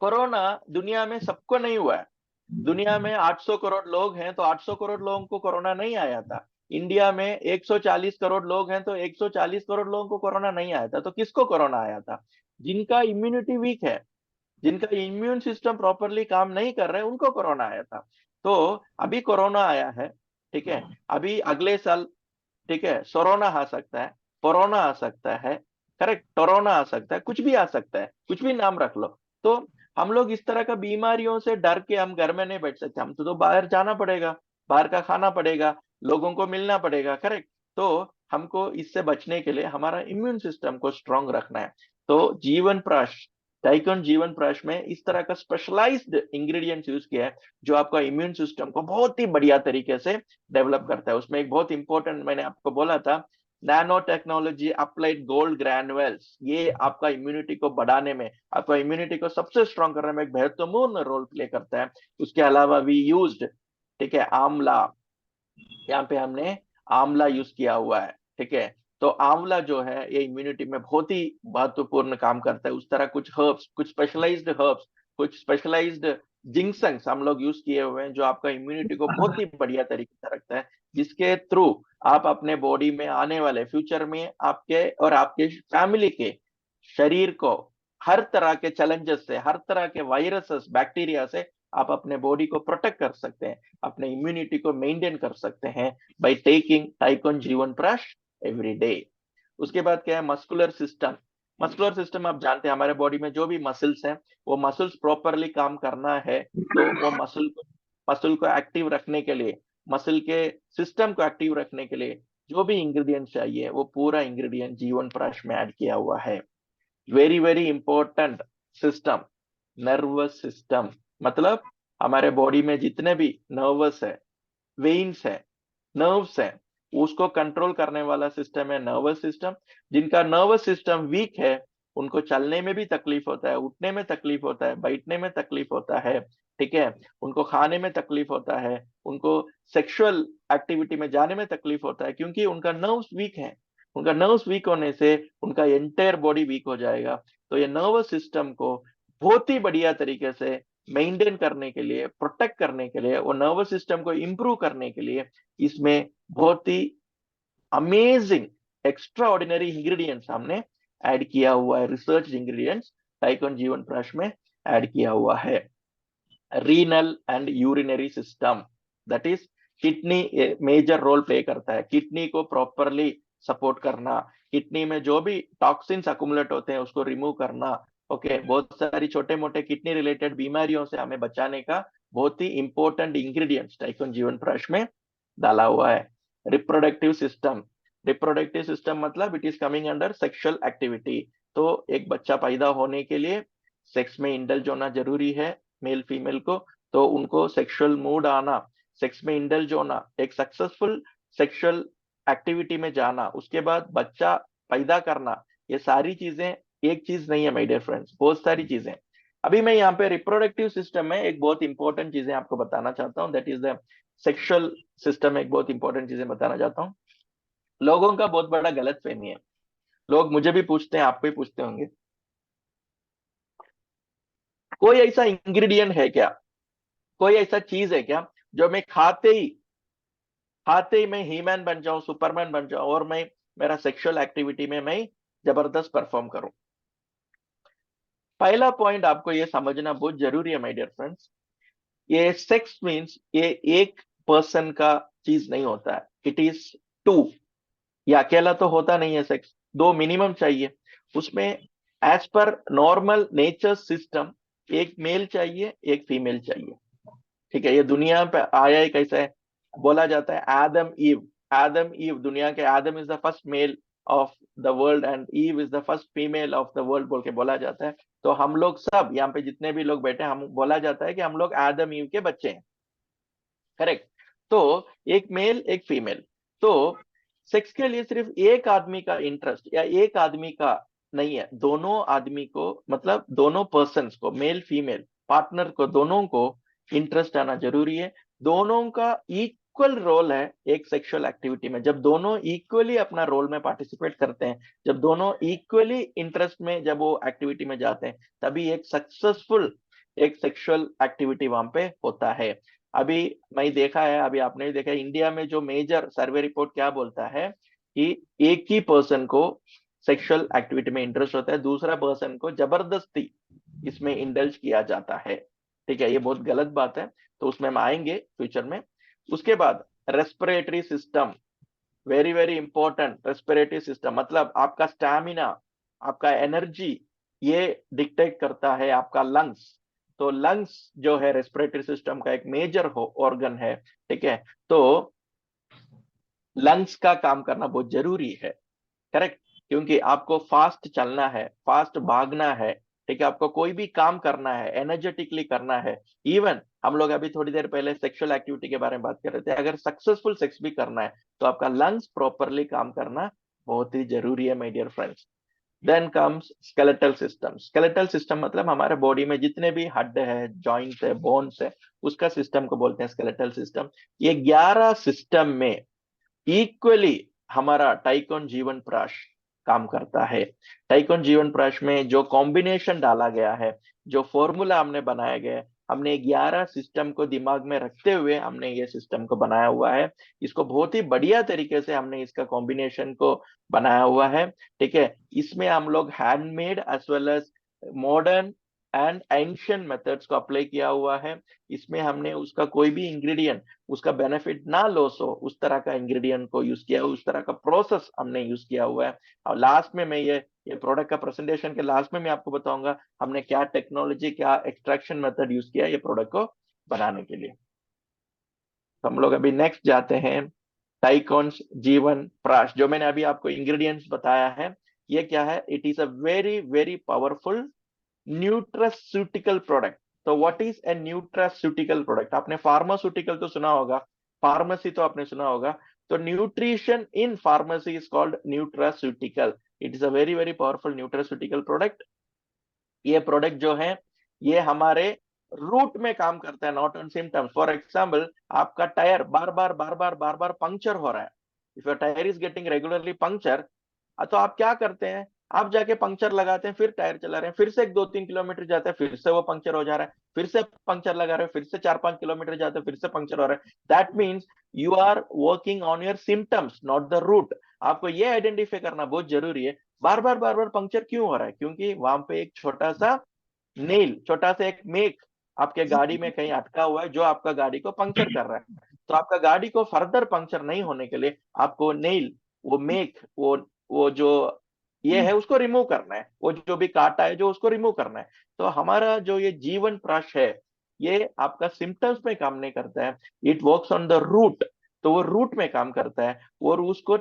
कोरोना दुनिया में सबको नहीं हुआ है। दुनिया में 800 करोड़ लोग हैं तो 800 करोड़ लोगों को कोरोना नहीं आया था। इंडिया में 140 करोड़ लोग हैं तो 140 करोड़ लोगों को कोरोना नहीं आया था। तो किसको कोरोना आया था, जिनका इम्यूनिटी वीक है, जिनका इम्यून सिस्टम प्रॉपरली काम नहीं कर रहे, उनको कोरोना आया था। तो अभी कोरोना आया है, ठीक है, अभी अगले साल, ठीक है, सोरोना आ सकता है, कोरोना आ सकता है, करेक्ट, टोरोना आ सकता है, कुछ भी आ सकता है, कुछ भी नाम रख लो। तो हम लोग इस तरह का बीमारियों से डर के हम घर में नहीं बैठ सकते, हम तो बाहर जाना पड़ेगा, बाहर का खाना पड़ेगा, लोगों को मिलना पड़ेगा, करेक्ट। तो हमको इससे बचने के लिए हमारा इम्यून सिस्टम को स्ट्रांग रखना है। तो जीवन प्रकाश, डाइकन जीवन प्रकाश में इस तरह का स्पेशलाइज्ड इंग्रेडिएंट्स यूज किया है जो आपका इम्यून सिस्टम को बहुत ही बढ़िया तरीके से डेवलप करता है। उसमें एक बहुत इंपॉर्टेंट मैंने आपको बोला था, nano technology applied gold Granules, ये आपका इम्यूनिटी को बढ़ाने में, आपका इम्यूनिटी को सबसे स्ट्रांग करने में एक महत्वपूर्ण रोल प्ले करता है। उसके अलावा वी यूज्ड, ठीक है, आंवला, यहाँ पे हमने आंवला यूज किया हुआ है, ठीक है। तो आंवला जो है ये इम्यूनिटी में बहुत ही महत्वपूर्ण काम करता है। उस तरह कुछ हर्ब्स, कुछ स्पेशलाइज्ड हर्ब्स, कुछ स्पेशलाइज्ड जिंक्संग्स हम लोग यूज किए हुए हैं जो आपका इम्यूनिटी को बहुत ही बढ़िया तरीके से रखता है, जिसके थ्रू आप अपने बॉडी में आने वाले फ्यूचर में आपके और आपके फैमिली के शरीर को हर तरह के चैलेंजेस से, हर तरह के वायरसेस, बैक्टीरिया से आप अपने बॉडी को प्रोटेक्ट कर सकते हैं, अपने इम्यूनिटी को मेंटेन कर सकते हैं by taking tycoon Jeevan Prakash every day. उसके बाद क्या है, मस्कुलर सिस्टम। मस्कुलर सिस्टम आप जानते हैं, हमारे बॉडी में जो भी मसल्स हैं, वो मसल्स प्रॉपरली काम करना है तो वो मसल को एक्टिव रखने के लिए, मसल के सिस्टम को एक्टिव रखने के लिए जो भी इंग्रेडिएंट चाहिए वो पूरा इंग्रेडिएंट जीवन प्रकाश में ऐड किया हुआ है। Very very important system, nervous system. मतलब हमारे बॉडी में जितने भी नर्वस है, वेन्स है, नर्व्स है, उसको कंट्रोल करने वाला सिस्टम है नर्वस सिस्टम। जिनका नर्वस सिस्टम वीक है उनको चलने में भी तकलीफ होता है, उठने में तकलीफ होता है, बैठने में तकलीफ होता है, ठीक है, उनको खाने में तकलीफ होता है, उनको सेक्सुअल एक्टिविटी में जाने में तकलीफ होता है, क्योंकि उनका नर्व्स वीक है। उनका नर्व्स वीक होने से उनका एंटायर बॉडी वीक हो जाएगा। तो ये नर्वस सिस्टम को बहुत ही बढ़िया तरीके से मेंटेन करने के लिए, प्रोटेक्ट करने के लिए और नर्वस सिस्टम को इंप्रूव करने के लिए इसमें बहुत ही अमेजिंग एक्स्ट्रा ऑर्डिनरी इंग्रेडिएंट्स हमने ऐड किया हुआ है, रिसर्च इंग्रेडिएंट्स टाइकोन जीवन प्रकाश में ऐड किया हुआ है। Renal and urinary system, that is kidney major role play करता है, किडनी को प्रॉपरली सपोर्ट करना, किडनी में जो भी टॉक्सिन्स अकुमुलेट होते हैं उसको रिमूव करना। ओके, बहुत सारी छोटे मोटे किडनी रिलेटेड बीमारियों से हमें बचाने का बहुत ही इंपॉर्टेंट इंग्रेडिएंट्स टाइकोन जीवन प्रकाश में डाला हुआ है। रिप्रोडक्टिव सिस्टम, रिप्रोडक्टिव सिस्टम मतलब it is coming under sexual activity. तो एक बच्चा पैदा होने के लिए सेक्स में इंडल्ज होना जरूरी है मेल फीमेल को, तो उनको सेक्सुअल मूड आना, सेक्स में इंडल्ज होना, एक सक्सेसफुल सेक्सुअल एक्टिविटी में जाना, उसके बाद बच्चा पैदा करना, ये सारी चीजें एक चीज नहीं है माय डियर फ्रेंड्स, बहुत सारी चीजें। अभी मैं यहाँ पे रिप्रोडक्टिव सिस्टम में एक बहुत इंपॉर्टेंट चीजें आपको बताना चाहता हूँ, that is the sexual system एक बहुत इंपॉर्टेंट चीजें बताना चाहता हूँ। लोगों का बहुत बड़ा गलत फहमी है, लोग मुझे भी पूछते हैं, आपको भी पूछते होंगे, कोई ऐसा इंग्रेडिएंट है क्या, कोई ऐसा चीज है क्या जो मैं खाते ही मैं हीमैन बन जाऊं, सुपरमैन बन जाऊं और मैं मेरा सेक्सुअल एक्टिविटी में मैं जबरदस्त परफॉर्म करूं। पहला पॉइंट आपको ये समझना बहुत जरूरी है माय डियर फ्रेंड्स, ये सेक्स मीन्स ये एक पर्सन का चीज नहीं होता है, इट इज टू। ये अकेला तो होता नहीं है सेक्स, दो मिनिमम चाहिए उसमें। As per normal nature system एक मेल चाहिए, एक फीमेल चाहिए। ठीक है, ये दुनिया पे आया ही कैसे है, बोला जाता है आदम ईव। आदम ईव, दुनिया के Adam is the first male of the world and Eve is the first female of the world बोल के बोला जाता है। तो हम लोग सब यहाँ पे जितने भी लोग बैठे हैं, हम बोला जाता है कि हम लोग आदम ईव के बच्चे हैं। करेक्ट। तो एक मेल एक फीमेल, तो सेक्स के लिए सिर्फ एक आदमी का इंटरेस्ट या एक आदमी का नहीं है, दोनों आदमी को, मतलब दोनों पर्सन्स को, मेल फीमेल पार्टनर को, दोनों को इंटरेस्ट आना जरूरी है। दोनों का इक्वल रोल है एक सेक्सुअल एक्टिविटी में। जब दोनों इक्वली अपना रोल में पार्टिसिपेट करते हैं, जब दोनों इक्वली इंटरेस्ट में जब वो एक्टिविटी में जाते हैं, तभी एक सक्सेसफुल एक सेक्सुअल एक्टिविटी वहां पे होता है। अभी मैं देखा है, अभी आपने भी देखा है, इंडिया में जो मेजर सर्वे रिपोर्ट क्या बोलता है कि एक ही पर्सन को सेक्सुअल एक्टिविटी में इंटरेस्ट होता है, दूसरा पर्सन को जबरदस्ती इसमें इंडल्ज किया जाता है। ठीक है, ये बहुत गलत बात है, तो उसमें हम आएंगे फ्यूचर में। उसके बाद respiratory system, very very important. Respiratory system मतलब आपका स्टैमिना, आपका एनर्जी, ये डिक्टेट करता है आपका लंग्स। तो लंग्स जो है रेस्पिरेटरी सिस्टम का एक मेजर ऑर्गन है। ठीक है, तो लंग्स का काम करना बहुत जरूरी है। करेक्ट, क्योंकि आपको फास्ट चलना है, फास्ट भागना है। ठीक है, आपको कोई भी काम करना है, एनर्जेटिकली करना है। इवन हम लोग अभी थोड़ी देर पहले सेक्सुअल एक्टिविटी के बारे में बात कर रहे थे, अगर सक्सेसफुल सेक्स भी करना है तो आपका लंग्स प्रॉपरली काम करना बहुत ही जरूरी है my dear friends. Then comes skeletal system. Skeletal system मतलब हमारे बॉडी में जितने भी हड्ड है, जॉइंट्स है, बोन्स है, उसका सिस्टम को बोलते हैं स्केलेटल सिस्टम। ये 11 सिस्टम में इक्वली हमारा टाइकोन जीवन प्राश काम करता है। टाइकोन जीवन प्राश में जो कॉम्बिनेशन डाला गया है, जो फॉर्मूला हमने बनाया गया है, हमने 11 सिस्टम को दिमाग में रखते हुए हमने ये सिस्टम को बनाया हुआ है। इसको बहुत ही बढ़िया तरीके से हमने इसका कॉम्बिनेशन को बनाया हुआ है। ठीक है, इसमें हम लोग handmade as well as modern and ancient methods को अप्लाई किया हुआ है। इसमें हमने उसका कोई भी इंग्रेडिएंट उसका बेनिफिट ना लॉस हो उस तरह का इंग्रेडिएंट को यूज किया, उस तरह का प्रोसेस हमने यूज किया हुआ है। और लास्ट में मैं ये प्रोडक्ट का प्रेजेंटेशन के लास्ट में मैं आपको बताऊंगा हमने क्या टेक्नोलॉजी, क्या एक्सट्रैक्शन मेथड यूज किया ये प्रोडक्ट को बनाने के लिए। तो हम लोग अभी नेक्स्ट जाते हैं। टाइकॉन्स जीवन प्राश, जो मैंने अभी आपको इंग्रेडिएंट्स बताया है, ये क्या है, it is a very very powerful nutraceutical product. तो what is a nutraceutical product? आपने फार्मास्यूटिकल तो सुना होगा, फार्मेसी तो आपने सुना होगा, तो nutrition in pharmacy is called nutraceutical. It is a very very powerful nutraceutical product. ये प्रोडक्ट जो है ये हमारे रूट में काम करता है, not on symptoms. For example, आपका टायर बार बार पंक्चर हो रहा है, if your tyre is getting regularly puncture, तो आप क्या करते हैं, आप जाके पंक्चर लगाते हैं, फिर टायर चला रहे हैं, फिर से 2-3 किलोमीटर जाते हैं, फिर से वो पंक्चर हो जा रहा है, फिर से पंक्चर लगा रहे हैं, फिर से 4-5 किलोमीटर जाते हैं, फिर से पंक्चर हो रहा है। That means you are working on your symptoms, not the root. आपको ये आइडेंटिफाई करना बहुत जरूरी है, बार बार पंक्चर क्यों हो रहा है, क्योंकि वहां पे एक छोटा सा नेल, छोटा सा एक मेक आपके गाड़ी में कहीं अटका हुआ है, जो आपका गाड़ी को पंक्चर कर रहा है। तो आपका गाड़ी को फर्दर पंक्चर नहीं होने के लिए आपको नेल, वो मेक, वो जो ये है उसको रिमूव करना है, वो जो भी काटा है जो उसको रिमूव करना है। तो हमारा जो ये जीवन प्रश है, ये आपका सिम्टम्स में काम नहीं करता है, it works on the root. तो वो रूट में काम करता है और उसको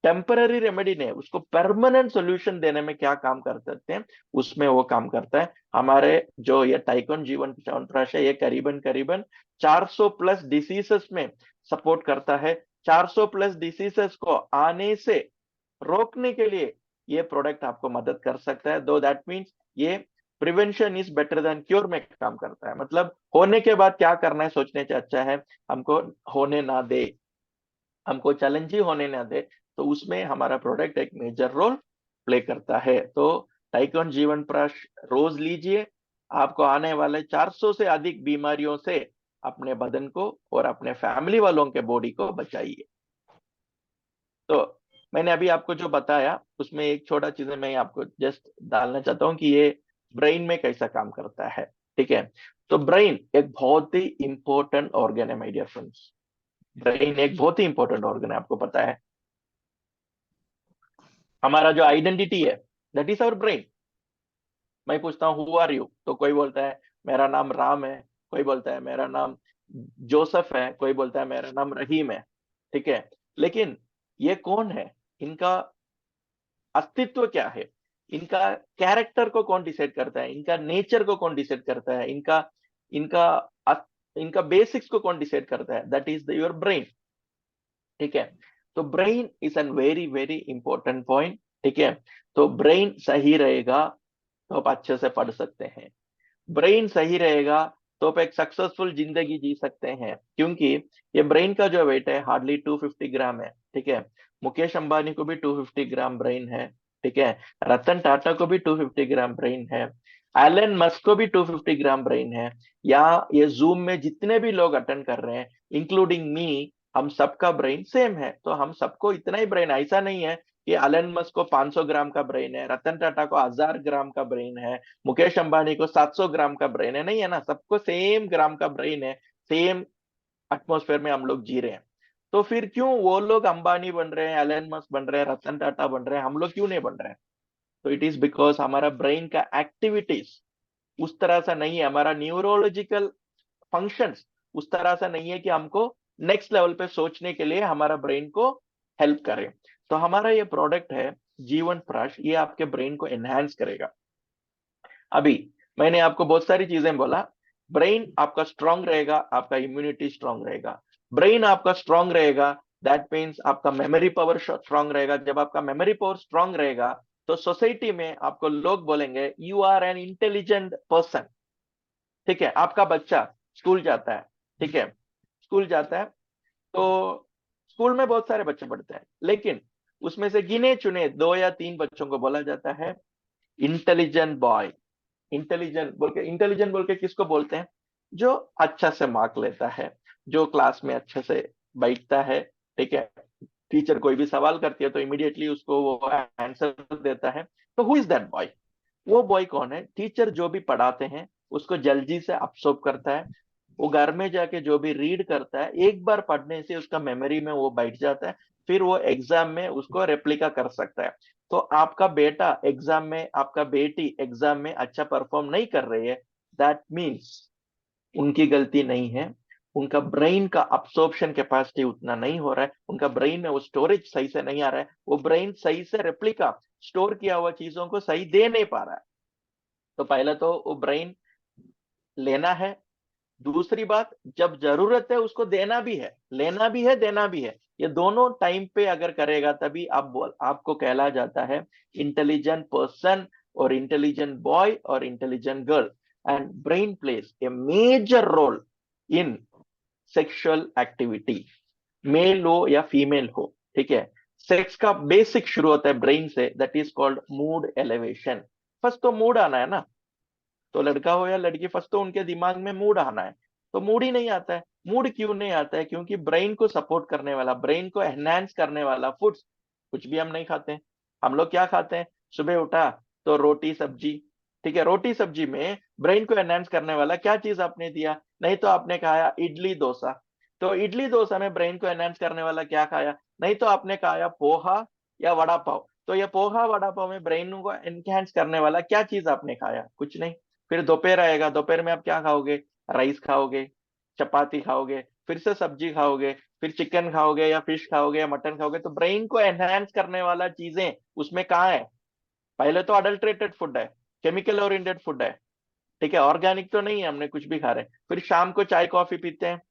टेम्पररी रेमेडी नहीं, उसको परमानेंट सोल्यूशन देने में क्या काम कर सकते हैं, उसमें वो काम करता है। हमारे जो ये टाइकोन जीवन च्यवनप्राश है, ये करीबन करीबन 400 प्लस डिसीजेस में सपोर्ट करता है। 400 प्लस डिसीजेस को आने से रोकने के लिए ये प्रोडक्ट आपको मदद कर सकता है। दो दैट मीन्स ये prevention is better than cure में काम करता है। मतलब होने के बाद क्या करना है सोचने से अच्छा है हमको होने ना दे, हमको चैलेंज ही होने ना दे, तो उसमें हमारा प्रोडक्ट एक मेजर रोल प्ले करता है। तो टाइकॉन जीवन प्रकाश रोज लीजिए, आपको आने वाले 400 से अधिक बीमारियों से अपने बदन को और अपने फैमिली वालों के बॉडी को बचाइए। तो मैंने अभी आपको जो बताया उसमें एक छोटा चीज मैं आपको जस्ट डालना चाहता हूँ कि ये ब्रेन में कैसा काम करता है। ठीक है, तो ब्रेन एक बहुत ही इंपॉर्टेंट ऑर्गन है माय डियर फ्रेंड्स। ब्रेन एक बहुत ही इंपॉर्टेंट ऑर्गन है, आपको पता है। हमारा जो आइडेंटिटी है दैट इज आवर ब्रेन। मैं पूछता हूँ हु आर यू, तो कोई बोलता है मेरा नाम राम है, कोई बोलता है मेरा नाम जोसेफ है, कोई बोलता है मेरा नाम रहीम है। ठीक है, लेकिन ये कौन है, इनका अस्तित्व क्या है, इनका कैरेक्टर को कौन डिसाइड करता है, इनका नेचर को कौन डिसाइड करता है, इनका इनका इनका बेसिक्स को कौन डिसाइड करता है, दैट इज योर ब्रेन। ठीक है, तो brain is an very very important point. ठीक है, तो ब्रेन सही रहेगा तो आप अच्छे से पढ़ सकते हैं, ब्रेन सही रहेगा तो आप एक सक्सेसफुल जिंदगी जी सकते हैं, क्योंकि ये ब्रेन का जो वेट है हार्डली 250 ग्राम है। ठीक है, मुकेश अंबानी को भी 250 ग्राम ब्रेन है। ठीक है, रतन टाटा को भी 250 ग्राम ब्रेन है, एलन मस्क को भी 250 ग्राम ब्रेन है। या ये जूम में जितने भी लोग अटेंड कर रहे हैं इंक्लूडिंग मी, हम सबका ब्रेन सेम है। तो हम सबको इतना ही ब्रेन, ऐसा नहीं है कि एलन मस्क को 500 ग्राम का ब्रेन है, रतन टाटा को 1000 ग्राम का ब्रेन है, मुकेश अंबानी को 700 ग्राम का ब्रेन है, नहीं है ना, सबको सेम ग्राम का ब्रेन है। सेम एटमॉस्फेयर में हम लोग जी रहे हैं। तो फिर क्यों वो लोग अंबानी बन रहे हैं, एलन मस्क बन रहे हैं, रतन टाटा बन रहे हैं, हम लोग क्यों नहीं बन रहे हैं? तो इट इज बिकॉज हमारा ब्रेन का एक्टिविटीज उस तरह से नहीं है, हमारा न्यूरोलॉजिकल फंक्शंस उस तरह से नहीं है कि हमको नेक्स्ट लेवल पे सोचने के लिए हमारा ब्रेन को हेल्प करे। तो हमारा ये प्रोडक्ट है जीवन प्रकाश, ये आपके ब्रेन को एनहांस करेगा। अभी मैंने आपको बहुत सारी चीजें बोला, ब्रेन आपका स्ट्रांग रहेगा, आपका इम्यूनिटी स्ट्रांग रहेगा। ब्रेन आपका स्ट्रांग रहेगा दैट मीन्स आपका मेमोरी पावर स्ट्रांग रहेगा। जब आपका मेमोरी पावर स्ट्रांग रहेगा तो सोसाइटी में आपको लोग बोलेंगे you are an intelligent person. ठीक है, आपका बच्चा स्कूल जाता है, ठीक है, स्कूल जाता है, तो स्कूल में बहुत सारे बच्चे पढ़ते हैं, लेकिन उसमें से गिने चुने 2 या 3 बच्चों को बोला जाता है इंटेलिजेंट बॉय। इंटेलिजेंट बोल के किसको बोलते हैं? जो अच्छा से मार्क लेता है, जो क्लास में अच्छे से बैठता है। ठीक है, टीचर कोई भी सवाल करती है तो इमीडिएटली उसको वो आंसर देता है। तो हु इज दैट बॉय? वो बॉय कौन है? टीचर जो भी पढ़ाते हैं उसको जल्दी से अब्सॉर्ब करता है, वो घर में जाके जो भी रीड करता है एक बार पढ़ने से उसका मेमोरी में वो बैठ जाता है, फिर वो एग्जाम में उसको रेप्लिका कर सकता है। तो आपका बेटा एग्जाम में, आपका बेटी एग्जाम में अच्छा परफॉर्म नहीं कर रही है, दैट मीन्स उनकी गलती नहीं है, उनका ब्रेन का अब्सॉर्प्शन कैपेसिटी उतना नहीं हो रहा है, उनका ब्रेन में वो स्टोरेज सही से नहीं आ रहा है, वो ब्रेन सही से रेप्लिका स्टोर किया हुआ चीजों को सही दे नहीं पा रहा है। तो पहले तो वो ब्रेन लेना है, दूसरी बात जब जरूरत है उसको देना भी है, लेना भी है देना भी है, ये दोनों टाइम पे अगर करेगा तभी आपको कहला जाता है इंटेलिजेंट पर्सन और इंटेलिजेंट बॉय और intelligent girl. And brain plays a major role in sexual activity, male हो या फीमेल हो। ठीक है, सेक्स का बेसिक शुरू होता है ब्रेन से, that is called mood elevation. First तो मूड आना है ना, तो लड़का हो या लड़की फर्स्ट तो उनके दिमाग में मूड आना है। तो मूड ही नहीं आता है, मूड क्यों नहीं आता है? क्योंकि ब्रेन को सपोर्ट करने वाला, ब्रेन को एनहांस करने वाला फूड्स कुछ भी हम नहीं खाते हैं। हम लोग क्या खाते हैं? सुबह उठा तो रोटी सब्जी। ठीक है, रोटी सब्जी में ब्रेन को एनहांस करने वाला क्या चीज आपने दिया? नहीं तो आपने खाया इडली डोसा। तो इडली डोसा में ब्रेन को एनहांस करने वाला क्या खाया? नहीं तो आपने खाया पोहा या वड़ा पाव। तो ये पोहा वड़ा पाव में ब्रेन को एनहांस करने वाला क्या चीज आपने खाया? कुछ नहीं। फिर दोपहर आएगा, दोपहर में आप क्या खाओगे? राइस खाओगे, चपाती खाओगे, फिर से सब्जी खाओगे, फिर चिकन खाओगे या फिश खाओगे या मटन खाओगे। तो ब्रेन को एनहांस करने वाला चीजें उसमें कहाँ है? पहले तो अडल्ट्रेटेड फूड है, केमिकल ओरिएंटेड फूड है। ठीक है, ऑर्गेनिक तो नहीं है, हमने कुछ भी खा रहे हैं। फिर शाम को चाय कॉफी पीते हैं,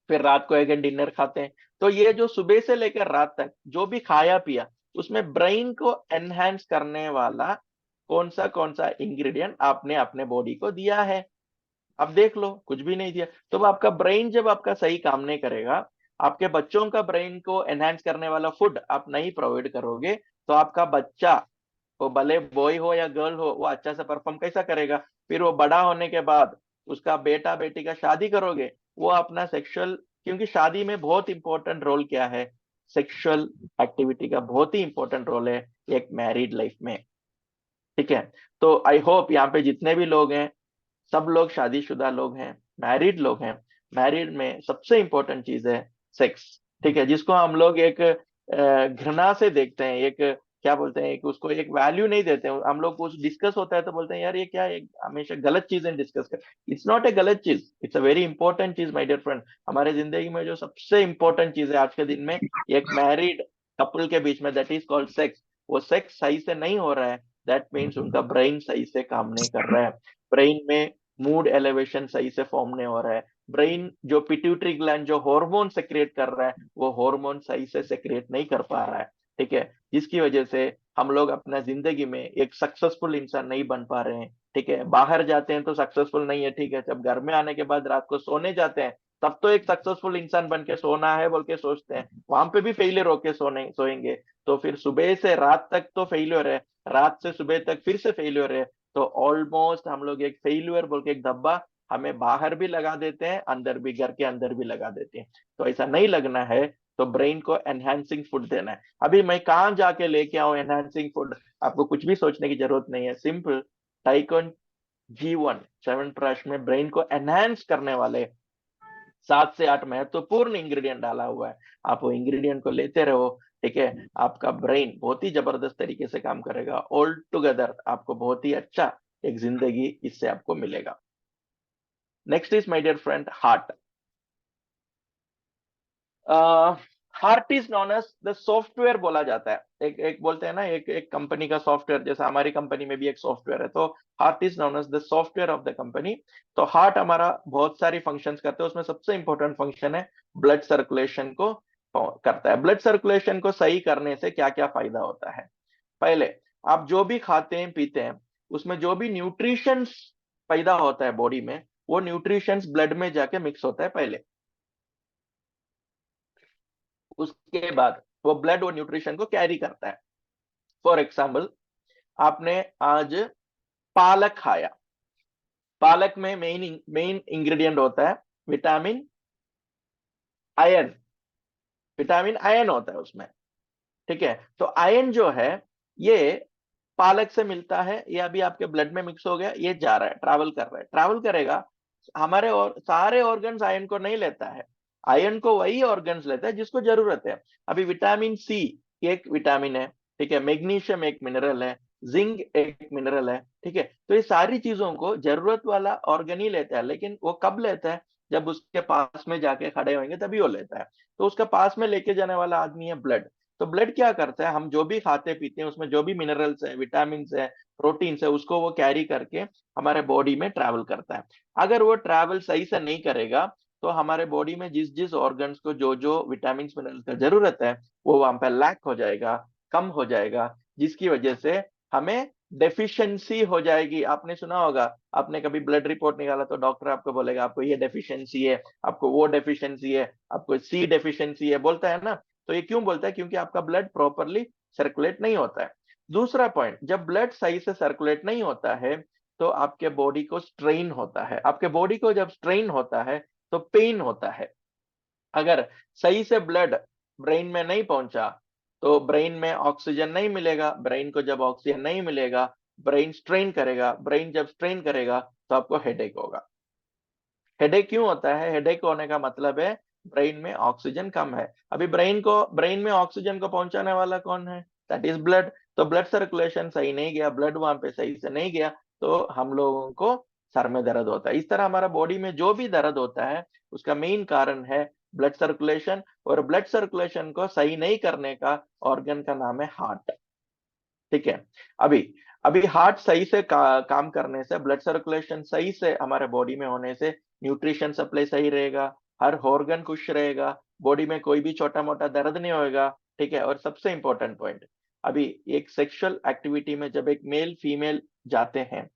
फिर रात को एक डिनर खाते हैं। तो ये जो सुबह से लेकर रात तक जो भी खाया पिया उसमें ब्रेन को एनहांस करने वाला कौन सा इंग्रेडिएंट आपने अपने बॉडी को दिया है। अब देख लो कुछ भी नहीं दिया, तो आपका ब्रेन जब आपका सही काम नहीं करेगा, आपके बच्चों का ब्रेन को एनहांस करने वाला फूड आप नहीं प्रोवाइड करोगे, तो आपका बच्चा, वो भले बॉय हो या गर्ल हो, वो अच्छा से परफॉर्म कैसा करेगा। फिर वो बड़ा होने के बाद उसका बेटा बेटी का शादी करोगे, वो अपना सेक्सुअल, क्योंकि शादी में बहुत इंपॉर्टेंट रोल क्या है, सेक्सुअल एक्टिविटी का बहुत ही इंपॉर्टेंट रोल है एक मैरिड लाइफ में। ठीक है, तो आई होप यहाँ पे जितने भी लोग हैं, सब लोग शादीशुदा लोग हैं, मैरिड लोग हैं। मैरिड में सबसे इंपॉर्टेंट चीज है सेक्स। ठीक है, जिसको हम लोग एक घृणा से देखते हैं, एक क्या बोलते हैं, एक उसको एक वैल्यू नहीं देते हैं। हम लोग कुछ डिस्कस होता है तो बोलते हैं यार ये क्या है, हमेशा गलत चीजें डिस्कस कर। इट्स नॉट ए गलत चीज, इट्स अ वेरी इंपॉर्टेंट चीज माय डियर फ्रेंड। हमारे जिंदगी में जो सबसे इंपॉर्टेंट चीज है आज के दिन में, एक मैरिड कपल के बीच में, दैट इज कॉल्ड सेक्स। वो सेक्स सही से नहीं हो रहा है, दैट मीन्स उनका ब्रेन सही से काम नहीं कर रहा है। ब्रेन में मूड एलिवेशन सही से फॉर्म नहीं हो रहा है। ब्रेन जो पिट्यूटरी ग्लैंड जो हार्मोन सेक्रिएट कर रहा है, वो हार्मोन सही से सेक्रिएट नहीं कर पा रहा है। ठीक है, जिसकी वजह से हम लोग अपना जिंदगी में एक सक्सेसफुल इंसान नहीं बन पा रहे हैं। ठीक है, बाहर जाते हैं तो सक्सेसफुल नहीं है, ठीक है, जब घर में आने के बाद रात को सोने जाते हैं, तब तो एक सक्सेसफुल इंसान बन के सोना है बोल के सोचते हैं, वहां पे भी फेलियर होके सोएंगे। तो फिर सुबह से रात तक तो फेलियर है, रात से सुबह तक फिर से फेलियर है। तो ऑलमोस्ट हम लोग एक फेल्यूर बोल के एक धब्बा हमें बाहर भी लगा देते हैं, अंदर भी, घर के अंदर भी लगा देते हैं। तो ऐसा नहीं लगना है, तो ब्रेन को एनहांसिंग फूड देना है। अभी मैं कहाँ जाके लेके आऊं एनहांसिंग फूड, आपको कुछ भी सोचने की जरूरत नहीं है। सिंपल, टाइकोन G1 च्यवनप्राश में ब्रेन को एनहांस करने वाले 7 से 8 महत्वपूर्ण इंग्रेडिएंट डाला हुआ है। आप वो इंग्रेडिएंट को लेते रहो, ठीक है, आपका ब्रेन बहुत ही जबरदस्त तरीके से काम करेगा। ऑल टुगेदर आपको बहुत ही अच्छा एक जिंदगी इससे आपको मिलेगा। Next is my dear friend heart. Heart is known as the software बोला जाता है। एक एक बोलते हैं ना, एक एक कंपनी का सॉफ्टवेयर, जैसा हमारी कंपनी में भी एक सॉफ्टवेयर है, तो heart is known as the software of the company. तो हार्ट हमारा बहुत सारी फंक्शंस करते हैं, उसमें सबसे इंपॉर्टेंट फंक्शन है ब्लड सर्कुलेशन को करता है। ब्लड सर्कुलेशन को सही करने से क्या क्या फायदा होता है। पहले, आप जो भी खाते हैं पीते हैं, उसमें जो भी न्यूट्रिशंस पैदा होता है बॉडी में, वो न्यूट्रिशंस ब्लड में जाके मिक्स होता है पहले। उसके बाद वो ब्लड वो न्यूट्रिशन को कैरी करता है। फॉर एग्जाम्पल, आपने आज पालक खाया, पालक में मेन मेन इंग्रेडिएंट होता है विटामिन आयन। विटामिन आयन होता है उसमें। ठीक है, तो आयन जो है ये पालक से मिलता है, ये अभी आपके ब्लड में मिक्स हो गया, ये जा रहा है, ट्रैवल कर रहा है, ट्रैवल करेगा। हमारे और सारे ऑर्गन्स आयन को नहीं लेता है, आयन को वही ऑर्गन्स लेता है जिसको जरूरत है। अभी विटामिन सी एक विटामिन है, ठीक है, मैग्नीशियम एक मिनरल है, जिंक एक मिनरल है। ठीक है, तो ये सारी चीजों को जरूरत वाला ऑर्गन ही लेता है, लेकिन वो कब लेता है, जब उसके पास में जाके खड़े होंगे तभी वो लेता है। तो उसका पास में लेके जाने वाला आदमी है ब्लड। तो ब्लड क्या करता है, हम जो भी खाते पीते हैं उसमें जो भी मिनरल्स है, विटामिन है, प्रोटीन्स है, उसको वो कैरी करके हमारे बॉडी में ट्रैवल करता है। अगर वो ट्रैवल सही से नहीं करेगा, तो हमारे बॉडी में जिस जिस ऑर्गन्स को जो जो विटामिन मिनरल्स का जरूरत है, वो वहां पे लैक हो जाएगा, कम हो जाएगा, जिसकी वजह से हमें डेफिशिएंसी हो जाएगी। आपने सुना होगा, आपने कभी ब्लड रिपोर्ट निकाला तो डॉक्टर आपको बोलेगा आपको ये डेफिशिएंसी है, आपको वो डेफिशिएंसी है, आपको सी डेफिशिएंसी है, बोलता है ना। तो ये क्यों बोलता है, क्योंकि आपका ब्लड प्रॉपरली सर्कुलेट नहीं होता है। दूसरा पॉइंट, जब ब्लड सही से सर्कुलेट नहीं होता है, तो आपके बॉडी को स्ट्रेन होता है। आपके बॉडी को जब स्ट्रेन होता है तो पेन होता है। अगर सही से ब्लड ब्रेन में नहीं पहुंचा, तो ब्रेन में ऑक्सीजन नहीं मिलेगा, ब्रेन को जब ऑक्सीजन नहीं मिलेगा, ब्रेन स्ट्रेन करेगा, ब्रेन जब स्ट्रेन करेगा तो आपको हेडेक होगा। हेडेक क्यों होता है, हेडेक होने का मतलब है ब्रेन में ऑक्सीजन कम है। अभी ब्रेन में ऑक्सीजन को पहुंचाने वाला कौन है, दैट इज ब्लड। तो ब्लड सर्कुलेशन सही नहीं गया, ब्लड वहां पे सही से नहीं गया, तो हम लोगों को सर में दर्द होता है। इस तरह हमारा बॉडी में जो भी दर्द होता है, उसका मेन कारण है ब्लड सर्कुलेशन। और ब्लड सर्कुलेशन को सही नहीं करने का ऑर्गन का नाम है हार्ट। ठीक है, अभी अभी हार्ट सही से काम करने से, ब्लड सर्कुलेशन सही से हमारे बॉडी में होने से, न्यूट्रिशन सप्लाई सही रहेगा, हर ऑर्गन खुश रहेगा, बॉडी में कोई भी छोटा मोटा दर्द नहीं होएगा। ठीक है, और सबसे इंपॉर्टेंट पॉइंट, अभी एक सेक्सुअल एक्टिविटी में जब एक मेल फीमेल जाते हैं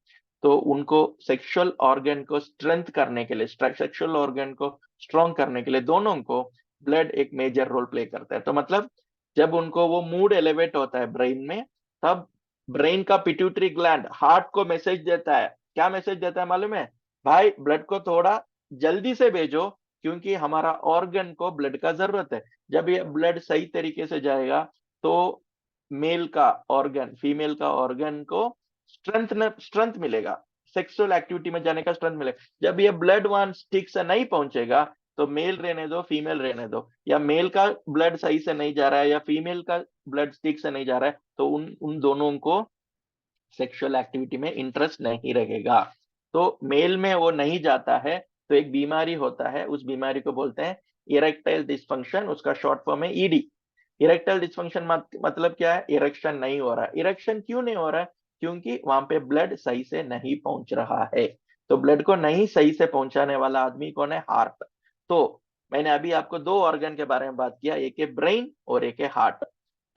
तो उनको सेक्सुअल ऑर्गन को स्ट्रेंथ करने के लिए, सेक्सुअल ऑर्गन को स्ट्रॉन्ग करने के लिए दोनों को ब्लड एक मेजर रोल प्ले करता है। तो मतलब जब उनको वो मूड एलिवेट होता है ब्रेन में, तब ब्रेन का पिट्यूटरी ग्लैंड हार्ट को मैसेज देता है। क्या मैसेज देता है मालूम है? भाई ब्लड को थोड़ा जल्दी से भेजो, क्योंकि हमारा ऑर्गन को ब्लड का जरूरत है। जब ये ब्लड सही तरीके से जाएगा तो मेल का ऑर्गन फीमेल का ऑर्गन को स्ट्रेंथ मिलेगा, सेक्सुअल एक्टिविटी में जाने का स्ट्रेंथ मिलेगा। जब ये ब्लड वहां ठीक से नहीं पहुंचेगा तो मेल रहने दो फीमेल रहने दो, या मेल का ब्लड सही से नहीं जा रहा है या फीमेल का ब्लड ठीक से नहीं जा रहा है, तो उन उन दोनों को सेक्सुअल एक्टिविटी में इंटरेस्ट नहीं रहेगा। तो मेल में वो नहीं जाता है तो एक बीमारी होता है, उस बीमारी को बोलते हैं इरेक्टाइल डिस्फंक्शन, उसका शॉर्ट फॉर्म है ईडी। इरेक्टाइल डिस्फंक्शन मतलब क्या है? इरेक्शन नहीं हो रहा है। इरेक्शन क्यों नहीं हो रहा है? क्योंकि वहां पे ब्लड सही से नहीं पहुंच रहा है। तो ब्लड को नहीं सही से पहुंचाने वाला आदमी कौन है? हार्ट। तो मैंने अभी आपको दो ऑर्गन के बारे में बात किया, एक है ब्रेन और एक है हार्ट।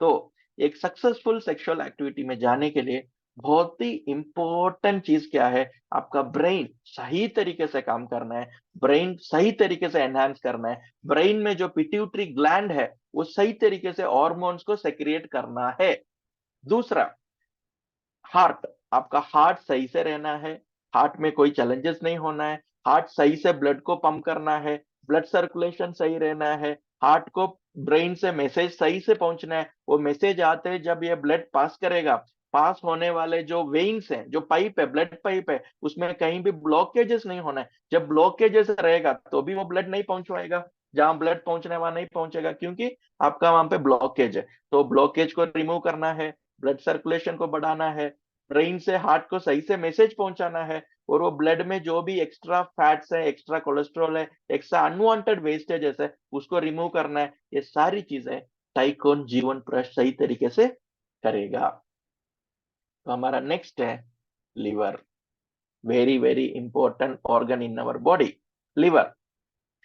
तो एक सक्सेसफुल सेक्सुअल एक्टिविटी में जाने के लिए बहुत ही इंपॉर्टेंट चीज क्या है? आपका ब्रेन सही तरीके से काम करना है, ब्रेन सही तरीके से एनहांस करना है, ब्रेन में जो पिट्यूटरी ग्लैंड है वो सही तरीके से हॉर्मोन्स को सेक्रिएट करना है। दूसरा, हार्ट, आपका हार्ट सही से रहना है, हार्ट में कोई चैलेंजेस नहीं होना है, हार्ट सही से ब्लड को पंप करना है, ब्लड सर्कुलेशन सही रहना है, हार्ट को ब्रेन से मैसेज सही से पहुंचना है। वो मैसेज आते हैं जब ये ब्लड पास करेगा, पास होने वाले जो वेन्स हैं, जो पाइप है, ब्लड पाइप है, उसमें कहीं भी ब्लॉकेजेस नहीं होना है। जब ब्लॉकेजेस रहेगा तो भी वो ब्लड नहीं पहुंचवाएगा, जहां ब्लड पहुंचने वहां नहीं पहुंचेगा, क्योंकि आपका वहां पे ब्लॉकेज है। तो ब्लॉकेज को रिमूव करना है, ब्लड सर्कुलेशन को बढ़ाना है, ब्रेन से हार्ट को सही से मैसेज पहुंचाना है, और वो ब्लड में जो भी एक्स्ट्रा फैट्स है, एक्स्ट्रा कोलेस्ट्रॉल है, एक्स्ट्रा अनवांटेड वेस्टेजेस है, उसको रिमूव करना है। ये सारी चीजें टाइकोन जीवन प्रश सही तरीके से करेगा। तो हमारा नेक्स्ट है liver, very very important organ in our body, liver.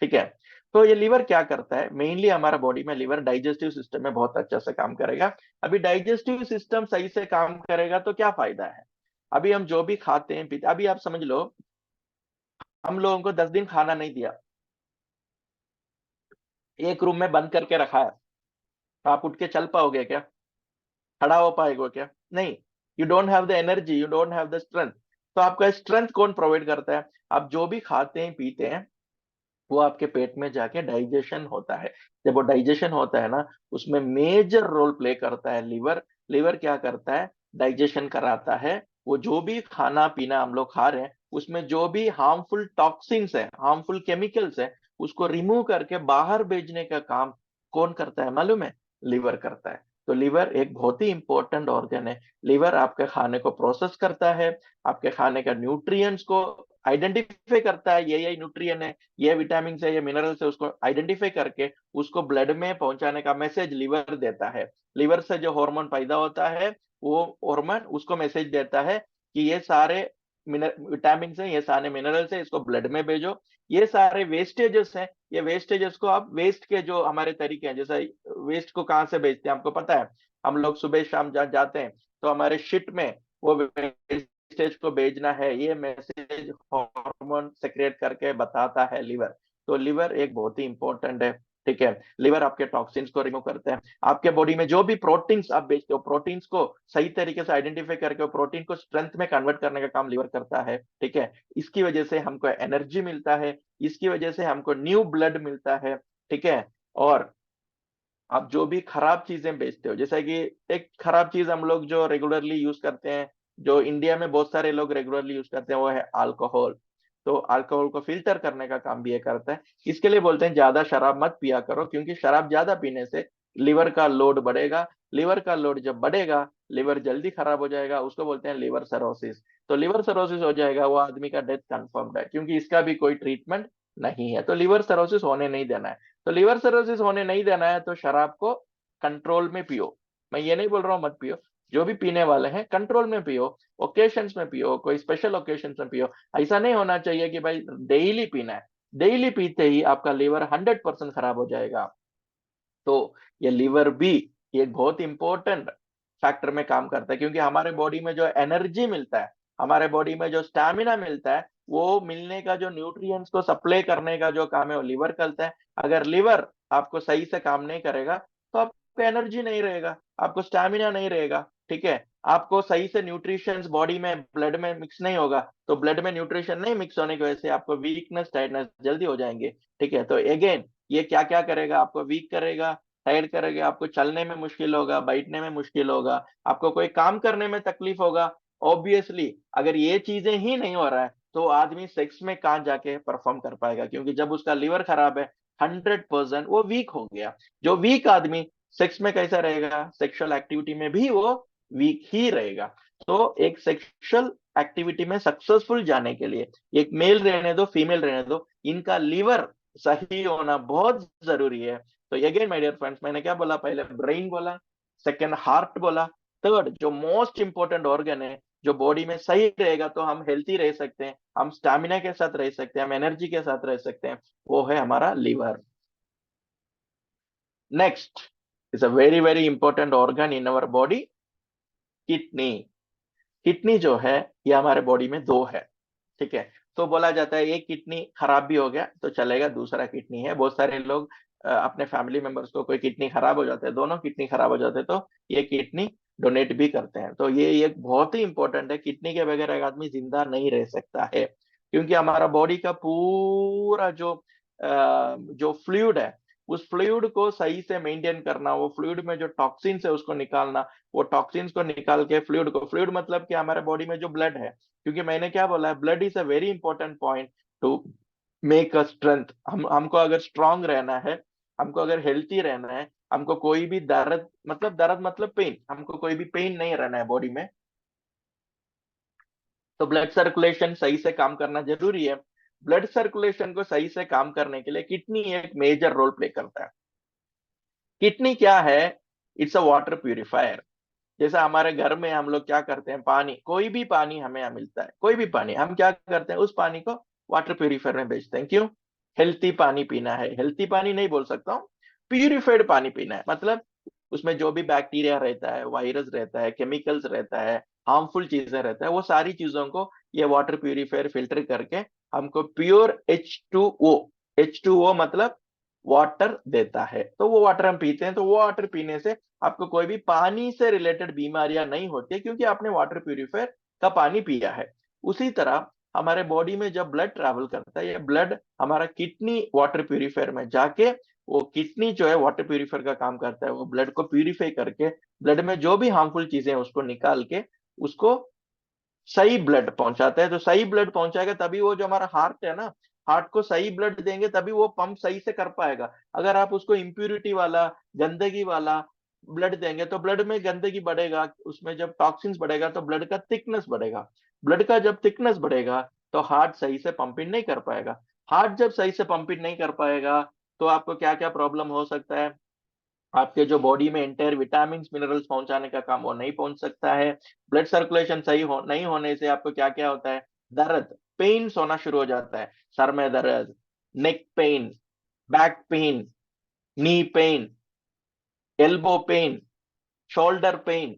ठीक है। तो ये लिवर क्या करता है? मेनली हमारा बॉडी में लिवर डाइजेस्टिव सिस्टम में बहुत अच्छा से काम करेगा। अभी डाइजेस्टिव सिस्टम सही से काम करेगा तो क्या फायदा है? अभी हम जो भी खाते हैं पीते, अभी आप समझ लो हम लोगों को 10 दिन खाना नहीं दिया, एक रूम में बंद करके रखा है, तो आप उठ के चल पाओगे क्या? खड़ा हो पाएगा क्या? नहीं। You don't have the energy, you don't have the strength. तो आपका स्ट्रेंथ कौन प्रोवाइड करता है? आप जो भी खाते हैं पीते हैं वो आपके पेट में जाके डाइजेशन होता है। जब वो डाइजेशन होता है ना, उसमें मेजर रोल प्ले करता है लिवर। लिवर क्या करता है? डाइजेशन कराता है। वो जो भी खाना पीना हम लोग खा रहे हैं उसमें जो भी हार्मफुल टॉक्सिन्स है, हार्मफुल केमिकल्स है, उसको रिमूव करके बाहर भेजने का काम कौन करता है मालूम है? लिवर करता है। तो लिवर एक बहुत ही इंपॉर्टेंट ऑर्गन है। लिवर आपके खाने को प्रोसेस करता है, आपके खाने का न्यूट्रिएंट्स को आइडेंटिफाई करता है, ये न्यूट्रिएंट है, ये विटामिन है, ये मिनरल्स है, उसको आइडेंटिफाई करके उसको ब्लड में पहुंचाने का मैसेज लिवर देता है। लिवर से जो हार्मोन पैदा होता है वो हार्मोन उसको मैसेज देता है कि ये सारे विटामिन है, ये सारे मिनरल्स है, इसको ब्लड में भेजो। ये सारे वेस्टेजेस हैं, ये वेस्टेजेस को आप वेस्ट के जो हमारे तरीके हैं, जैसे वेस्ट को कहाँ से भेजते हैं आपको पता है? हम लोग सुबह शाम जाते हैं तो हमारे शिट में वो वेस्टेज को भेजना है, ये मैसेज हार्मोन सेक्रेट करके बताता है लिवर। तो लिवर एक बहुत ही इंपॉर्टेंट है। ठीक है। लिवर आपके टॉक्सिन्स को रिमूव करते हैं। आपके बॉडी में जो भी प्रोटीन्स आप बेचते हो, प्रोटीन्स को सही तरीके से आइडेंटिफाई करके प्रोटीन को स्ट्रेंथ में कन्वर्ट करने का काम लिवर करता है। ठीक है। इसकी वजह से हमको एनर्जी मिलता है, इसकी वजह से हमको न्यू ब्लड मिलता है। ठीक है। और आप जो भी खराब चीजें बेचते हो, जैसा कि एक खराब चीज हम लोग जो रेगुलरली यूज करते हैं, जो इंडिया में बहुत सारे लोग रेगुलरली यूज करते हैं, वो है अल्कोहल। तो अल्कोहल को फिल्टर करने का काम भी ये करता है। इसके लिए बोलते हैं ज्यादा शराब मत पिया करो, क्योंकि शराब ज्यादा पीने से लिवर का लोड बढ़ेगा। लिवर का लोड जब बढ़ेगा, लिवर जल्दी खराब हो जाएगा, उसको बोलते हैं लिवर सरोसिस। तो लिवर सरोसिस हो जाएगा, वो आदमी का डेथ कंफर्म्ड है, क्योंकि इसका भी कोई ट्रीटमेंट नहीं है। तो लिवर सरोसिस होने नहीं देना है। तो लिवर सिरोसिस होने नहीं देना है तो शराब को कंट्रोल में पियो। मैं ये नहीं बोल रहा हूँ मत पियो, जो भी पीने वाले हैं कंट्रोल में पियो, ओकेशंस में पियो, कोई स्पेशल ओकेशंस में पियो। ऐसा नहीं होना चाहिए कि भाई डेली पीना है, डेली पीते ही आपका लिवर 100% खराब हो जाएगा। तो ये लिवर भी एक बहुत इंपॉर्टेंट फैक्टर में काम करता है, क्योंकि हमारे बॉडी में जो एनर्जी मिलता है, हमारे बॉडी में जो स्टैमिना मिलता है, वो मिलने का जो न्यूट्रिएंट्स को सप्लाई करने का जो काम है वो लिवर करता है। अगर लिवर आपको सही से काम नहीं करेगा तो आपको एनर्जी नहीं रहेगा, आपको स्टैमिना नहीं रहेगा, ठीक है। आपको सही से न्यूट्रिशंस बॉडी में ब्लड में मिक्स नहीं होगा, तो ब्लड में न्यूट्रिशन नहीं मिक्स होने की वजह से आपको वीकनेस टायर्डनेस जल्दी हो जाएंगे, ठीक है। तो अगेन ये क्या क्या करेगा, आपको वीक करेगा, टायर्ड करेगा, आपको चलने में मुश्किल होगा, बैठने में मुश्किल होगा, आपको कोई काम करने में तकलीफ होगा। ऑब्वियसली अगर ये चीजें ही नहीं हो रहा है तो आदमी सेक्स में कहाँ जाके परफॉर्म कर पाएगा, क्योंकि जब उसका लीवर खराब है 100% वो वीक हो गया। जो वीक आदमी सेक्स में कैसा रहेगा, सेक्सुअल एक्टिविटी में भी वो वीक ही रहेगा। तो एक सेक्सुअल एक्टिविटी में सक्सेसफुल जाने के लिए, एक मेल रहने दो फीमेल रहने दो, इनका लीवर सही होना बहुत जरूरी है। तो अगेन माय डियर फ्रेंड्स, मैंने क्या बोला, पहले ब्रेन बोला, सेकंड हार्ट बोला, थर्ड जो मोस्ट इंपॉर्टेंट ऑर्गन है जो बॉडी में सही रहेगा तो हम हेल्थी रह सकते हैं, हम स्टैमिना के साथ रह सकते हैं, हम एनर्जी के साथ रह सकते हैं, वो है हमारा liver. Next is a very very important organ in our body, kidney. Kidney जो है ये हमारे बॉडी में दो है, ठीक है। तो बोला जाता है एक किडनी खराब भी हो गया तो चलेगा, दूसरा किडनी है। बहुत सारे लोग अपने फैमिली मेंबर्स को कोई किडनी खराब हो जाते हैं, दोनों किडनी खराब हो जाते हैं, तो ये किडनी डोनेट भी करते हैं। तो ये एक बहुत ही इंपॉर्टेंट है, किडनी के बगैर एक आदमी जिंदा नहीं रह सकता है, क्योंकि हमारा बॉडी का पूरा जो फ्लूइड है, उस फ्लूइड को सही से मेंटेन करना, वो फ्लूइड में जो टॉक्सिन्स है उसको निकालना, वो टॉक्सिन्स को निकाल के फ्लूइड मतलब कि हमारे बॉडी में जो ब्लड है, क्योंकि मैंने क्या बोला है, blood is a very important point two make a strength. हमको अगर स्ट्रांग रहना है, हमको अगर हेल्थी रहना है, हमको कोई भी दर्द मतलब पेन, हमको कोई भी पेन नहीं रहना है बॉडी में, तो ब्लड सर्कुलेशन सही से काम करना जरूरी है। ब्लड सर्कुलेशन को सही से काम करने के लिए किडनी एक मेजर रोल प्ले करता है। किडनी क्या है, इट्स अ वाटर प्यूरिफायर। जैसे हमारे घर में हम लोग क्या करते हैं, पानी, कोई भी पानी हमें यहाँ मिलता है, कोई भी पानी, हम क्या करते हैं, उस पानी को वाटर प्यूरिफायर में भेजते हैं। क्यों? हेल्थी पानी पीना है, हेल्थी पानी नहीं बोल सकता हूँ, प्यूरिफाइड पानी पीना है, मतलब उसमें जो भी बैक्टीरिया रहता है, वायरस रहता है, केमिकल्स रहता है, हार्मफुल चीजें रहता है, वो सारी चीजों को ये वाटर प्यूरिफायर फिल्टर करके हमको प्योर H2O मतलब वाटर देता है। तो वो वाटर हम पीते हैं, तो वो वाटर पीने से आपको कोई भी पानी से रिलेटेड बीमारियां नहीं होती, क्योंकि आपने वाटर प्यूरिफायर का पानी पिया है। उसी तरह हमारे बॉडी में जब ब्लड ट्रैवल करता है, ये ब्लड हमारा किडनी वाटर प्यूरिफायर में जाके, वो किडनी जो है वाटर प्यूरिफायर का काम करता है, वो ब्लड को प्यूरिफाई करके ब्लड में जो भी हार्मफुल चीजें हैं उसको निकाल के उसको सही ब्लड पहुंचाता है। तो सही ब्लड पहुंचाएगा तभी वो जो हमारा हार्ट है ना, हार्ट को सही ब्लड देंगे तभी वो पंप सही से कर पाएगा। अगर आप उसको इम्प्यूरिटी वाला, गंदगी वाला ब्लड देंगे तो ब्लड में गंदगी बढ़ेगा, उसमें जब टॉक्सिन्स बढ़ेगा तो ब्लड का थिकनेस बढ़ेगा, ब्लड का जब थिकनेस बढ़ेगा तो हार्ट सही से पंपिंग नहीं कर पाएगा। हार्ट जब सही से पंपिंग नहीं कर पाएगा तो आपको क्या क्या प्रॉब्लम हो सकता है, आपके जो बॉडी में इंटेयर विटामिन मिनरल्स पहुंचाने का काम वो नहीं पहुंच सकता है। ब्लड सर्कुलेशन नहीं होने से आपको क्या क्या होता है, दर्द, पेन होना शुरू हो जाता है, सर में दर्द, neck pain, back pain, knee pain, elbow pain, shoulder pain.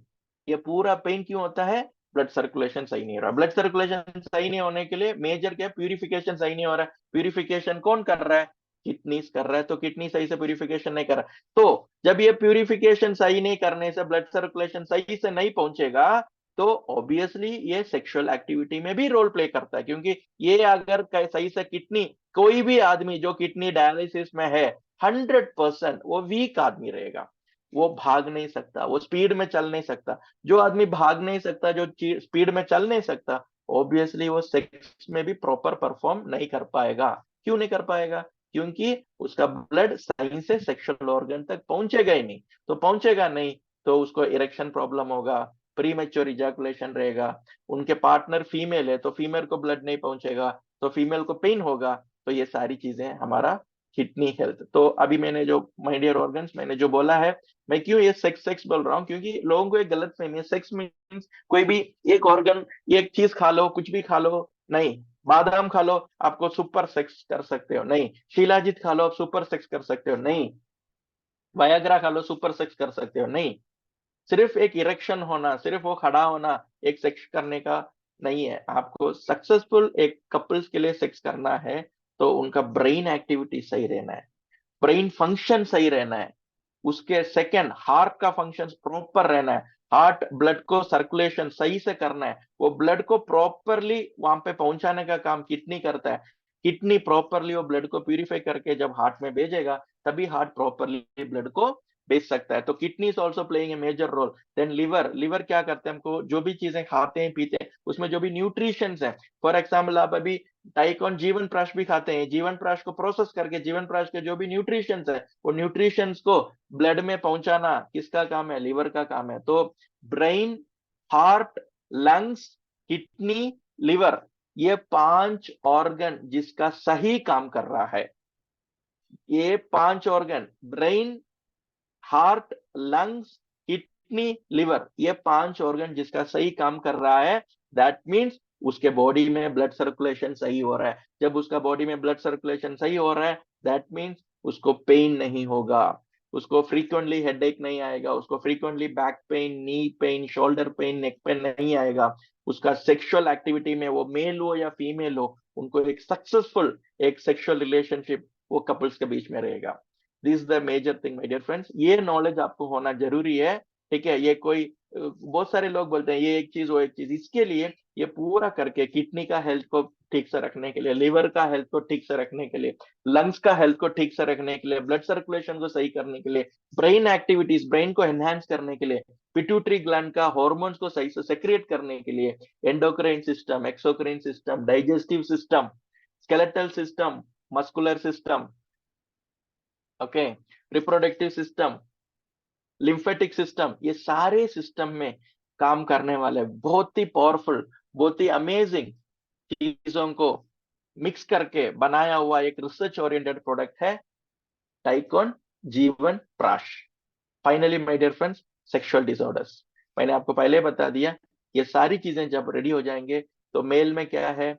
ये पूरा पेन क्यों होता है? ब्लड सर्कुलेशन सही नहीं हो रहा। ब्लड सर्कुलेशन सही नहीं होने के लिए मेजर क्या, प्यूरिफिकेशन सही नहीं हो रहा है। प्यूरिफिकेशन कौन कर रहा है? किडनी कर रहा है, तो किडनी सही से प्यूरिफिकेशन नहीं कर रहा, तो जब ये प्यूरिफिकेशन सही नहीं करने से ब्लड सर्कुलेशन सही से नहीं पहुंचेगा, तो ऑब्वियसली ये सेक्सुअल एक्टिविटी में भी रोल प्ले करता है, क्योंकि ये अगर सही से किडनी, कोई भी आदमी जो किडनी डायलिसिस में है 100% वो वीक आदमी रहेगा, वो भाग नहीं सकता, वो स्पीड में चल नहीं सकता। जो आदमी भाग नहीं सकता, जो स्पीड में चल नहीं सकता, ऑब्वियसली वो सेक्स में भी प्रॉपर परफॉर्म नहीं कर पाएगा। क्यों नहीं कर पाएगा? क्योंकि उसका ब्लड सही से सेक्सुअल ऑर्गन तक पहुंचेगा ही नहीं। तो पहुंचेगा नहीं तो उसको इरेक्शन प्रॉब्लम होगा, प्री मेच्योर इजैकुलेशन रहेगा। उनके पार्टनर फीमेल है तो फीमेल को ब्लड नहीं पहुंचेगा, तो फीमेल को पेन होगा। तो ये सारी चीजें हमारा किडनी हेल्थ। तो अभी मैंने जो माय डियर ऑर्गन्स मैंने जो बोला है, मैं क्यों ये सेक्स सेक्स बोल रहा हूँ, क्योंकि लोगों को एक गलत फहमी है, सेक्स मीन्स कोई भी एक ऑर्गन, एक चीज खा लो, कुछ भी खा लो, नहीं। बादाम खा लो आपको सुपर सेक्स कर सकते हो, नहीं। शिलाजीत खा लो आप सुपर सेक्स कर सकते हो, नहीं। वायाग्रा खा लो सुपर सेक्स कर सकते हो, नहीं। सिर्फ एक इरेक्शन होना, सिर्फ वो खड़ा होना एक सेक्स करने का नहीं है। आपको सक्सेसफुल एक कपल्स के लिए सेक्स करना है तो उनका ब्रेन एक्टिविटी सही रहना है, ब्रेन फंक्शन सही रहना है, उसके सेकंड हार्ट का फंक्शन प्रॉपर रहना है, हार्ट ब्लड को सर्कुलेशन सही से करना है, वो ब्लड को प्रॉपरली वहां पे पहुंचाने का काम किडनी करता है, किडनी प्रॉपरली वो ब्लड को प्यूरिफाई करके जब हार्ट में भेजेगा तभी हार्ट प्रॉपरली ब्लड को भेज सकता है। तो kidney is also playing a major role. Then liver, liver क्या करते हैं, हमको जो भी चीजें खाते हैं पीते हैं उसमें जो भी न्यूट्रिशंस है, फॉर एग्जाम्पल आप अभी टाइकॉन जीवन प्राश भी खाते हैं, जीवन प्राश को प्रोसेस करके जीवन प्राश के जो भी न्यूट्रिशंस है वो न्यूट्रिशंस को ब्लड में पहुंचाना किसका काम है, लिवर का काम है। तो brain, heart, lungs, kidney, liver, ये 5 ऑर्गन जिसका सही काम कर रहा है, ये 5 organ brain, heart, lungs, kidney, liver, ये 5 ऑर्गन जिसका सही काम कर रहा है, दैट मीन्स उसके बॉडी में ब्लड सर्कुलेशन सही हो रहा है। जब उसका बॉडी में ब्लड सर्कुलेशन सही हो रहा है दैट मीन्स उसको पेन नहीं होगा, उसको फ्रीक्वेंटली हेडेक नहीं आएगा, उसको frequently back pain, knee pen, shoulder pen, neck pain नहीं आएगा। उसका सेक्सुअल एक्टिविटी में वो मेल हो या फीमेल हो, उनको एक सक्सेसफुल एक सेक्सुअल रिलेशनशिप वो कपल्स के बीच में रहेगा। This is the major thing my dear friends, ये नॉलेज आपको होना जरूरी है। ठीक है, ये कोई बहुत सारे लोग बोलते हैं ये एक चीज वो एक चीज, इसके लिए ये पूरा करके किडनी का हेल्थ को ठीक से रखने के लिए, लिवर का हेल्थ को ठीक से रखने के लिए, लंग्स का हेल्थ को ठीक से रखने के लिए, ब्लड सर्कुलेशन को सही करने के लिए, ब्रेन एक्टिविटीज, ब्रेन को एनहांस करने के लिए, पिट्यूटरी ग्लैंड का हॉर्मोन्स को सही से सेक्रेट करने के लिए, endocrine system, exocrine system, digestive system, skeletal system, muscular system, okay, reproductive system, lymphatic system, ये सारे सिस्टम में काम करने वाले बहुत ही पावरफुल, बहुत ही अमेजिंग चीजों को मिक्स करके बनाया हुआ एक रिसर्च ओरिएंटेड प्रोडक्ट है Tycoon Jeevan Prash. Finally my dear friends, sexual disorders, मैंने आपको पहले बता दिया, ये सारी चीजें जब रेडी हो जाएंगे तो मेल में क्या है,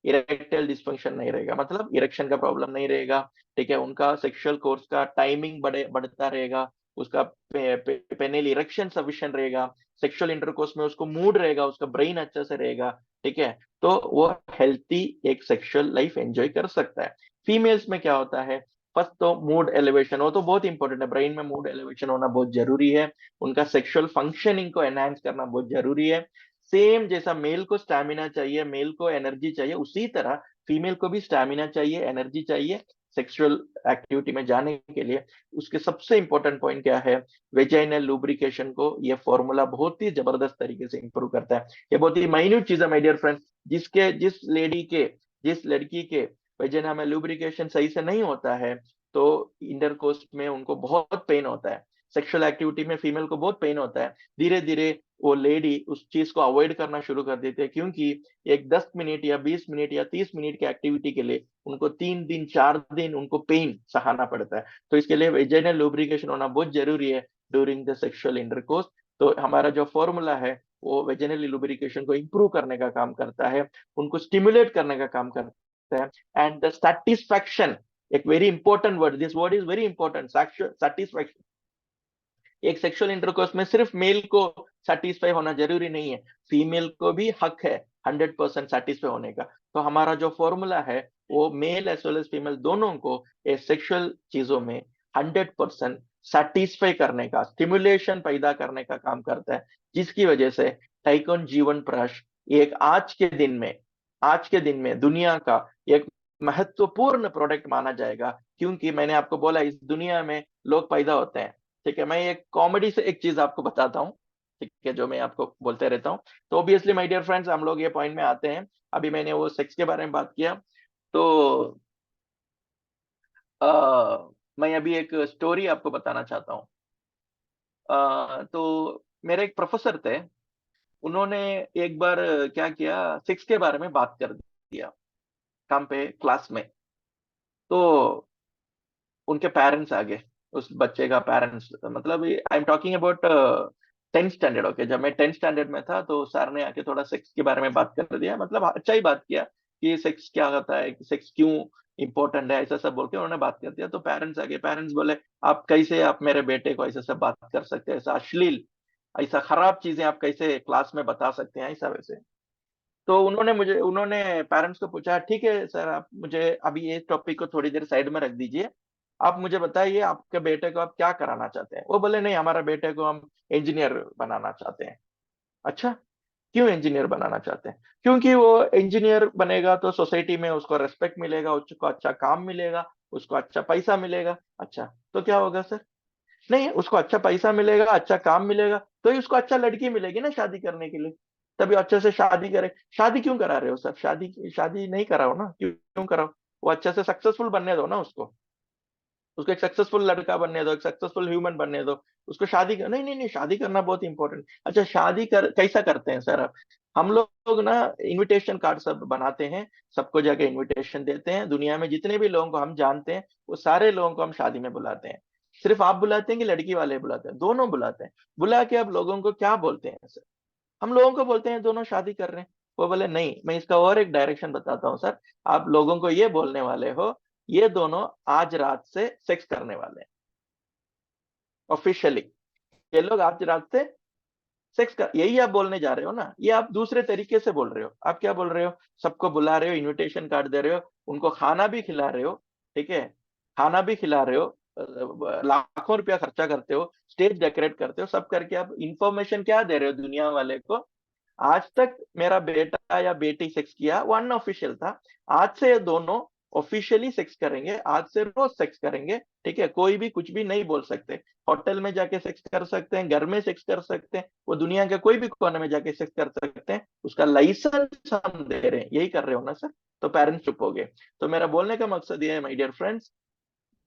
इरेक्टाइल डिस्फंक्शन नहीं रहेगा, मतलब इरेक्शन का प्रॉब्लम नहीं रहेगा। ठीक है, उनका सेक्सुअल कोर्स का टाइमिंग बढ़ता रहेगा, उसका पेनिल इरेक्शन सफिशिएंट रहेगा, सेक्सुअल इंटरकोर्स में उसको मूड रहेगा, उसका ब्रेन अच्छा से रहेगा। ठीक है, तो वो हेल्थी एक सेक्सुअल लाइफ एंजॉय कर सकता है। फीमेल्स में क्या होता है, फर्स्ट तो मूड एलिवेशन, वो तो बहुत इंपॉर्टेंट है, ब्रेन में मूड एलिवेशन होना बहुत जरूरी है, उनका सेक्सुअल फंक्शनिंग को एनहांस करना बहुत जरूरी है। सेम जैसा मेल को स्टैमिना चाहिए, मेल को एनर्जी चाहिए, उसी तरह फीमेल को भी स्टैमिना चाहिए, एनर्जी चाहिए सेक्सुअल एक्टिविटी में जाने के लिए। उसके सबसे इंपॉर्टेंट पॉइंट क्या है, वेजाइनल लुब्रिकेशन को ये फॉर्मूला बहुत ही जबरदस्त तरीके से इंप्रूव करता है। ये बहुत ही माइन्यूट चीज है माय डियर फ्रेंड्स, जिस लड़की के वेजाइना में लुब्रिकेशन सही से नहीं होता है तो इंटरकोर्स में उनको बहुत पेन होता है, सेक्सुअल एक्टिविटी में फीमेल को बहुत पेन होता है। धीरे धीरे वो लेडी उस चीज को अवॉइड करना शुरू कर देते हैं, क्योंकि एक 10 मिनट या 20 मिनट या 30 मिनट की एक्टिविटी के लिए उनको 3 दिन 4 दिन उनको पेन सहाना पड़ता है। तो इसके लिए वेजाइनल लुब्रिकेशन होना बहुत जरूरी है ड्यूरिंग द सेक्सुअल इंटरकोर्स। तो हमारा जो फॉर्मूला है वो वेजाइनल लुब्रिकेशन को इंप्रूव करने का काम करता है, उनको स्टिमुलेट करने का काम करता है। एंड द सेटिस्फैक्शन, एक very important word, this word is very important, satisfaction. एक सेक्सुअल इंटरकोर्स में सिर्फ मेल को सेटिस्फाई होना जरूरी नहीं है, फीमेल को भी हक है 100% सेटिस्फाई होने का। तो हमारा जो फॉर्मूला है वो male as well as female दोनों को सेक्सुअल चीजों में 100% सेटिस्फाई करने का, स्टिमुलेशन पैदा करने का काम करता है, जिसकी वजह से टाइकॉन जीवन प्रश एक आज के दिन में दुनिया का एक महत्वपूर्ण प्रोडक्ट माना जाएगा। क्योंकि मैंने आपको बोला इस दुनिया में लोग पैदा होते हैं। ठीक है, मैं एक कॉमेडी से एक चीज आपको बताता हूँ, ठीक है, जो मैं आपको बोलते रहता हूँ। तो ऑब्वियसली माय डियर फ्रेंड्स, हम लोग ये पॉइंट में आते हैं, अभी मैंने वो सेक्स के बारे में बात किया, तो मैं अभी एक स्टोरी आपको बताना चाहता हूँ। तो मेरे एक प्रोफेसर थे, उन्होंने एक बार क्या किया, सेक्स के बारे में बात कर दिया काम पे क्लास में। तो उनके पेरेंट्स आ गए, उस बच्चे का पेरेंट्स, मतलब I am talking about 10th standard. Okay, जब मैं 10th स्टैंडर्ड में था तो सर ने आके थोड़ा सेक्स के बारे में बात कर दिया, मतलब अच्छा ही बात किया कि सेक्स क्या होता है, सेक्स क्यों इंपॉर्टेंट है, ऐसा सब बोल के उन्होंने बात कर दिया। तो पेरेंट्स आ गए, पेरेंट्स बोले आप कैसे आप मेरे बेटे को ऐसे सब बात कर सकते हैं, ऐसा अश्लील ऐसा खराब चीजें आप कैसे क्लास में बता सकते हैं ऐसा वैसे। तो उन्होंने पेरेंट्स को पूछा, ठीक है सर, आप मुझे अभी ये टॉपिक को थोड़ी देर साइड में रख दीजिए, आप मुझे बताइए आपके बेटे को आप क्या कराना चाहते हैं। वो बोले नहीं, हमारा बेटे को हम इंजीनियर बनाना चाहते हैं। अच्छा, क्यों इंजीनियर बनाना चाहते हैं? क्योंकि वो इंजीनियर बनेगा तो सोसाइटी में उसको रेस्पेक्ट मिलेगा, उसको अच्छा काम मिलेगा, उसको अच्छा पैसा मिलेगा। अच्छा, तो क्या होगा सर? नहीं, उसको अच्छा पैसा मिलेगा, अच्छा काम मिलेगा, तो ही उसको अच्छा लड़की मिलेगी ना शादी करने के लिए। तभी अच्छे से शादी करे। शादी क्यों करा रहे हो सर? शादी शादी नहीं कराओ ना, क्यों क्यों कराओ? वो अच्छे से सक्सेसफुल बनने दो ना उसको। उसको एक सक्सेसफुल लड़का बनने दो, एक सक्सेसफुल ह्यूमन बनने दो। उसको नहीं नहीं नहीं, शादी करना बहुत इंपॉर्टेंट। अच्छा, शादी कैसा करते हैं सर? हम लोग ना इनविटेशन कार्ड सब बनाते हैं, सबको जाके इनविटेशन देते हैं, दुनिया में जितने भी लोगों को हम जानते हैं वो सारे लोगों को हम शादी में बुलाते हैं। सिर्फ आप बुलाते हैं कि लड़की वाले बुलाते हैं? दोनों बुलाते हैं। बुला के अब लोगों को क्या बोलते हैं सर? हम लोगों को बोलते हैं दोनों शादी कर रहे हैं। वो बोले नहीं, मैं इसका और एक डायरेक्शन बताता हूँ सर। आप लोगों को ये बोलने वाले हो, ये दोनों आज रात से सेक्स करने वाले हैं ऑफिशियली। ये लोग आज रात से सेक्स का, यही आप बोलने जा रहे हो ना? ये आप दूसरे तरीके से बोल रहे हो। आप क्या बोल रहे हो? सबको बुला रहे हो, इनविटेशन कार्ड दे रहे हो, उनको खाना भी खिला रहे हो, ठीक है, खाना भी खिला रहे हो, लाखों रुपया खर्चा करते हो, स्टेज डेकोरेट करते हो, सब करके आप इंफॉर्मेशन क्या दे रहे हो दुनिया वाले को? आज तक मेरा बेटा या बेटी सेक्स किया, वो अनऑफिशियल था। आज से ये दोनों ऑफिशियली सेक्स करेंगे, आज से रोज सेक्स करेंगे, ठीक है? कोई भी कुछ भी नहीं बोल सकते। होटल में जाके सेक्स कर सकते हैं, घर में सेक्स कर सकते हैं, वो दुनिया के कोई भी कोने में जाके सेक्स कर सकते हैं। उसका लाइसेंस हम दे रहे हैं। यही कर रहे हो ना सर? तो पेरेंट्स चुप हो गए। तो मेरा बोलने का मकसद ये है माय डियर फ्रेंड्स,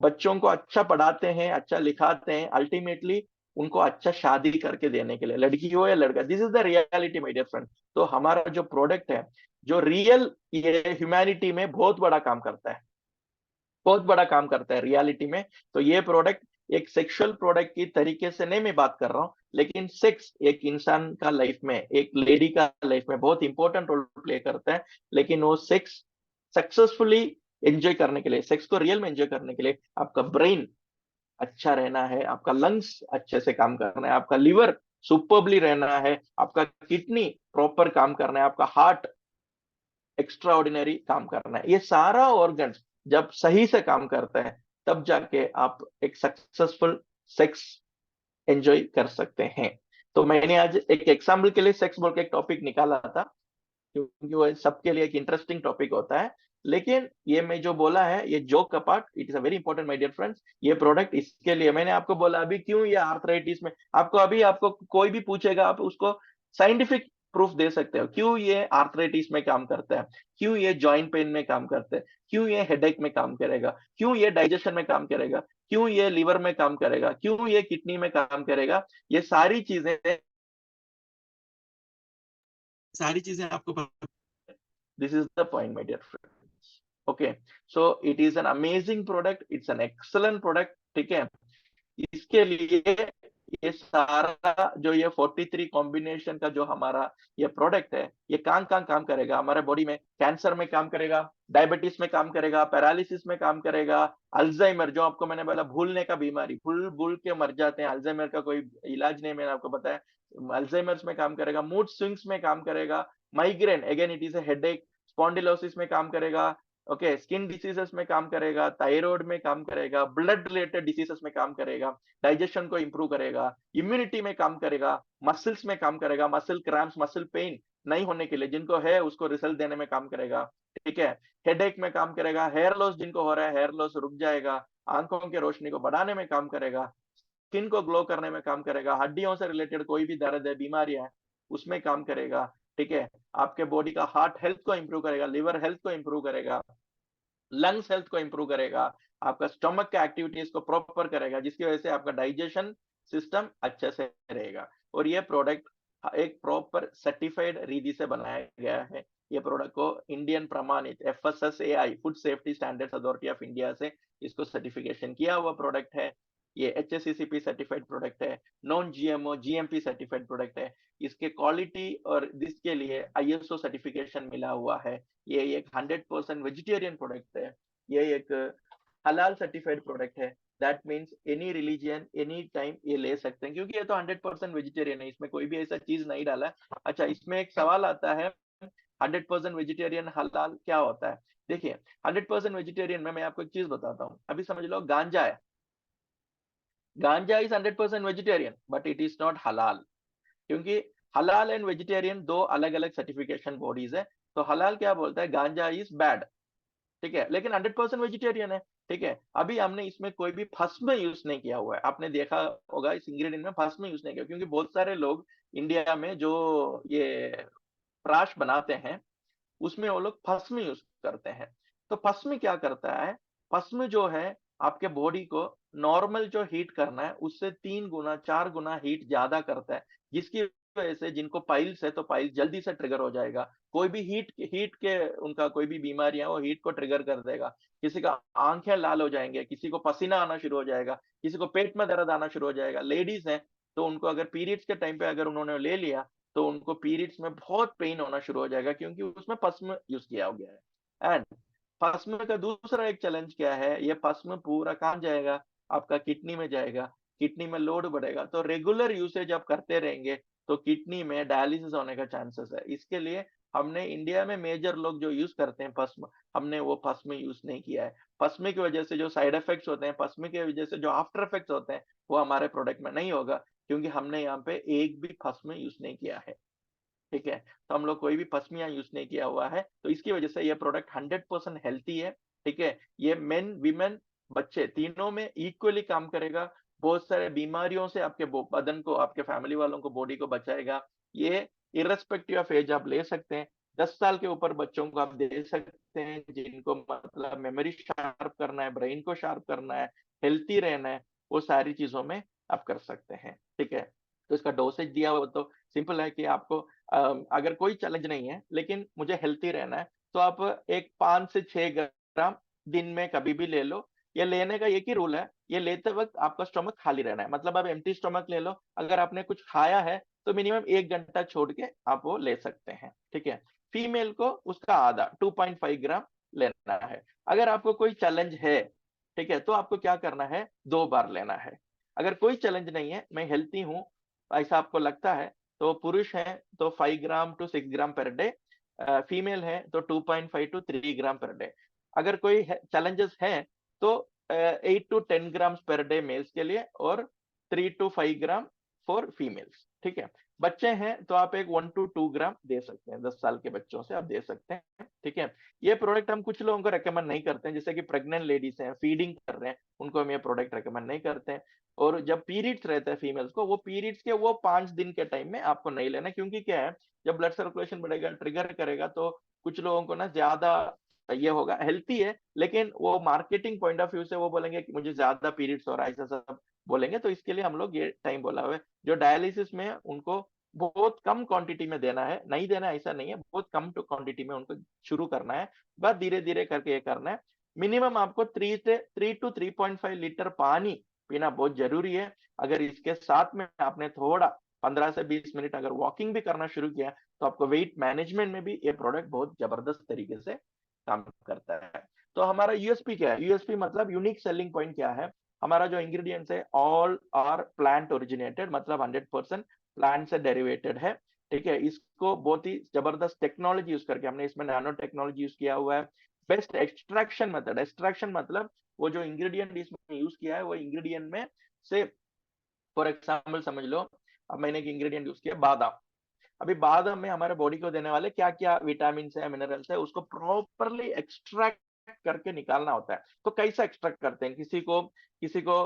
बच्चों को अच्छा पढ़ाते हैं, अच्छा लिखाते हैं, अल्टीमेटली उनको अच्छा शादी करके देने के लिए, लड़की हो या लड़का, this is the reality my dear friend. तो हमारा जो प्रोडक्ट है, जो रियल ये ह्यूमैनिटी में बहुत बड़ा काम करता है, बहुत बड़ा काम करता है रियलिटी में। तो ये प्रोडक्ट एक सेक्सुअल प्रोडक्ट की तरीके से नहीं मैं बात कर रहा हूँ, लेकिन सेक्स एक इंसान का लाइफ में, एक लेडी का लाइफ में बहुत इंपॉर्टेंट रोल प्ले करता है। लेकिन वो सेक्स सक्सेसफुली एंजॉय करने के लिए, सेक्स को रियल में एंजॉय करने के लिए आपका ब्रेन अच्छा रहना है, आपका लंग्स अच्छे से काम करना है, आपका लिवर सुपर्बली रहना है, आपका किडनी प्रॉपर काम करना है, आपका हार्ट एक्स्ट्रा ऑर्डिनरी काम करना है। ये सारा ऑर्गन जब सही से काम करता है, तब जाके आप एक सक्सेसफुल सेक्स एंजॉय कर सकते हैं। तो मैंने आज एक एग्जाम्पल के लिए सेक्स बोल के एक टॉपिक निकाला था, क्योंकि वो सबके लिए एक इंटरेस्टिंग टॉपिक होता है। लेकिन ये मैं जो बोला है, ये joke apart, it is a very important my dear friends. ये प्रोडक्ट इसके लिए मैंने आपको बोला। अभी क्यों ये आर्थराइटिस में, आपको कोई भी पूछेगा, आप उसको साइंटिफिक प्रूफ दे सकते हो क्यों ये आर्थराइटिस में काम करता है, क्यों ये जॉइंट पेन में काम करता है, क्यों ये हेडेक में काम करेगा, क्यों ये डाइजेशन में काम करेगा, क्यों ये लिवर में काम करेगा, क्यों ये किडनी में काम करेगा। ये सारी चीजें आपको, this is the point my dear friends. Okay, so it is an amazing product, it's an excellent product, ठीक है? इसके लिए ये सारा जो ये 43 कॉम्बिनेशन का जो हमारा ये प्रोडक्ट है, ये कहाँ काम करेगा हमारे बॉडी में? कैंसर में काम करेगा, डायबिटीज में काम करेगा, पैरालिसिस में काम करेगा, अल्जाइमर जो आपको मैंने बोला भूलने का बीमारी, भूल भूल के मर जाते हैं, अल्जाइमर का कोई इलाज नहीं, मैंने आपको बताया। अल्जाइमर्स में काम करेगा, मूड स्विंग्स में काम करेगा, migraine, again it is a headache, spondylosis में काम करेगा, ओके, स्किन डिसीजेस में काम करेगा, थायराइड में काम करेगा, ब्लड रिलेटेड डिसीजेस में काम करेगा, डाइजेशन को इंप्रूव करेगा, इम्यूनिटी में काम करेगा, मसल्स में काम करेगा, मसल क्रैम्प्स, मसल पेन नहीं होने के लिए, जिनको है उसको रिजल्ट देने में काम करेगा, ठीक है? हेडेक में काम करेगा, हेयर लॉस जिनको हो रहा है हेयर लॉस रुक जाएगा, आंखों की रोशनी को बढ़ाने में काम करेगा, स्किन को ग्लो करने में काम करेगा, हड्डियों से रिलेटेड कोई भी दर्द है, बीमारियां है, उसमें काम करेगा, ठीक है? आपके बॉडी का हार्ट हेल्थ को इंप्रूव करेगा, लिवर हेल्थ को इंप्रूव करेगा, लंग्स हेल्थ को इंप्रूव करेगा, आपका स्टमक का एक्टिविटीज को प्रॉपर करेगा, जिसकी वजह से आपका डाइजेशन सिस्टम अच्छे से रहेगा। और ये प्रोडक्ट एक प्रॉपर सर्टिफाइड रीति से बनाया गया है। ये प्रोडक्ट को इंडियन प्रमाणित FSSAI food safety standards authority of India से इसको सर्टिफिकेशन किया हुआ प्रोडक्ट है। ये HACCP सर्टिफाइड प्रोडक्ट है, non GMO GMP certified product है। इसके क्वालिटी और इसके लिए ISO सर्टिफिकेशन मिला हुआ है। ये एक 100% वेजिटेरियन प्रोडक्ट है, ये एक हलाल सर्टिफाइड प्रोडक्ट है। That means any religion any time ये ले सकते हैं, क्योंकि ये तो 100% वेजिटेरियन है, इसमें कोई भी ऐसा चीज नहीं डाला है। अच्छा, इसमें एक सवाल आता है, 100% वेजिटेरियन हलाल क्या होता है? देखिए, 100% वेजिटेरियन में मैं आपको एक चीज बताता हूँ। अभी समझ लो गांजा है, गांजा is 100% vegetarian but it is not हलाल, क्योंकि हलाल एंड वेजिटेरियन दो अलग अलग सर्टिफिकेशन बॉडीज है। तो हलाल क्या बोलता है, गांजा इज बैड, ठीक है, लेकिन 100% वेजिटेरियन है। ठीक है, अभी हमने इसमें कोई भी भस्म यूज नहीं किया हुआ है, आपने देखा होगा इस इंग्रेडिएंट में भस्म यूज नहीं किया, क्योंकि बहुत सारे लोग इंडिया में जो ये प्राश बनाते हैं उसमें वो लोग भस्म यूज करते हैं। तो भस्म क्या करता है, भस्म जो है आपके बॉडी को नॉर्मल जो हीट करना है उससे 3 गुना 4 गुना हीट ज्यादा करता है, जिसकी वजह से जिनको पाइल्स है तो पाइल्स जल्दी से ट्रिगर हो जाएगा। कोई भी हीट हीट के उनका कोई भी बीमारियां वो हीट को ट्रिगर कर देगा। किसी का आंखें लाल हो जाएंगे, किसी को पसीना आना शुरू हो जाएगा, किसी को पेट में दर्द आना शुरू हो जाएगा। लेडीज हैं तो उनको अगर पीरियड्स के टाइम पे अगर उन्होंने ले लिया तो उनको पीरियड्स में बहुत पेन होना शुरू हो जाएगा, क्योंकि उसमें पश्म यूज किया हो गया है। एंड पश्म का दूसरा एक चैलेंज क्या है, ये पश्म पूरा कहाँ जाएगा, आपका किडनी में जाएगा, किडनी में लोड बढ़ेगा। तो रेगुलर यूसेज आप करते रहेंगे तो किडनी में डायलिसिस होने का चांसेस है। इसके लिए हमने इंडिया में मेजर लोग जो यूज करते हैं पश्म, हमने वो पश्म यूज नहीं किया है। पश्म की वजह से जो साइड इफेक्ट्स होते हैं, पश्म की वजह से जो आफ्टर इफेक्ट्स होते हैं, वो हमारे प्रोडक्ट में नहीं होगा, क्योंकि हमने यहाँ पे एक भी भस्म यूज नहीं किया है। ठीक है, तो हम लोग कोई भी पश्मिया यूज नहीं किया हुआ है, तो इसकी वजह से ये प्रोडक्ट 100% हेल्थी है। ठीक है, ये मेन विमेन बच्चे तीनों में इक्वली काम करेगा, बहुत सारे बीमारियों से आपके बदन को, आपके फैमिली वालों को, बॉडी को बचाएगा। ये इररेस्पेक्टिव ऑफ एज आप ले सकते हैं, 10 साल के ऊपर बच्चों को आप दे सकते हैं, जिनको मतलब मेमोरी शार्प करना है, ब्रेन को शार्प करना है, हेल्थी रहना है, वो सारी चीजों में आप कर सकते हैं। ठीक है, तो इसका डोसेज दिया हुआ तो सिंपल है कि आपको अगर कोई चैलेंज नहीं है लेकिन मुझे हेल्थी रहना है, तो आप एक 5 से 6 ग्राम दिन में कभी भी ले लो। ये लेने का एक ही रूल है, ये लेते वक्त आपका स्टमक खाली रहना है, मतलब आप एम्प्टी स्टमक ले लो। अगर आपने कुछ खाया है तो मिनिमम 1 घंटा छोड़ के आप वो ले सकते हैं। ठीक है, फीमेल को उसका आधा 2.5 ग्राम लेना है। अगर आपको कोई चैलेंज है, ठीक है, तो आपको क्या करना है, 2 बार लेना है। अगर कोई चैलेंज नहीं है, मैं हेल्थी हूँ, ऐसा आपको लगता है, तो पुरुष है तो 5 ग्राम to 6 gram per day, female है तो 2.5 to 3 ग्राम पर डे। अगर कोई चैलेंजेस है तो 8 to 10 gram per day mails के लिए और 3 to 5 ग्राम फॉर फीमेल्स। ठीक है, बच्चे हैं तो आप एक 1 to 2 ग्राम दे सकते हैं, 10 साल के बच्चों से आप दे सकते हैं। ठीक है, ये प्रोडक्ट हम कुछ लोगों को रेकमेंड नहीं करते हैं, जैसे कि प्रेग्नेंट लेडीज हैं, फीडिंग कर रहे हैं, उनको हम ये प्रोडक्ट रेकमेंड नहीं करते हैं। और जब पीरियड्स रहते हैं फीमेल्स को, वो पीरियड्स के वो 5 दिन के टाइम में आपको नहीं लेना, क्योंकि क्या है, जब ब्लड सर्कुलेशन बढ़ेगा, ट्रिगर करेगा, तो कुछ लोगों को ना ज्यादा ये होगा। हेल्थी है लेकिन वो मार्केटिंग पॉइंट ऑफ व्यू से वो बोलेंगे कि मुझे ज्यादा पीरियड्स हो रहा है, ऐसा सब बोलेंगे, तो इसके लिए हम लोग ये टाइम बोला हुआ है। जो डायलिसिस में उनको बहुत कम क्वांटिटी में देना है, नहीं देना ऐसा नहीं है, बहुत कम टू क्वांटिटी में उनको शुरू करना है, बस धीरे धीरे करके ये करना है। मिनिमम आपको 3 to 3.5 लीटर पानी पीना बहुत जरूरी है। अगर इसके साथ में आपने थोड़ा 15 से 20 मिनट अगर वॉकिंग भी करना शुरू किया, तो आपको वेट मैनेजमेंट में भी ये प्रोडक्ट बहुत जबरदस्त तरीके से काम करता है। तो हमारा यूएसपी क्या है, यूएसपी मतलब यूनिक सेलिंग पॉइंट क्या है, हमारा जो इंग्रेडिएंट्स है ऑल आर प्लांट ओरिजिनेटेड, मतलब 100% प्लांट से डेरिवेटेड है। ठीक है, इसको बहुत ही जबरदस्त टेक्नोलॉजी यूज करके, हमने इसमें नैनो टेक्नोलॉजी यूज किया हुआ है। बेस्ट एक्सट्रैक्शन मेथड, एक्सट्रैक्शन मतलब वो जो इंग्रेडिएंट इसमें यूज किया है वो इंग्रेडिएंट में से, फॉर एग्जाम्पल समझ लो, अब मैंने एक इंग्रेडिएंट यूज किया बादाम। अभी बादाम में हमारे बॉडी को देने वाले क्या क्या विटामिन है, मिनरल्स है, उसको प्रॉपरली एक्सट्रैक्ट करके निकालना होता है। तो कैसा एक्सट्रैक्ट करते हैं, किसी को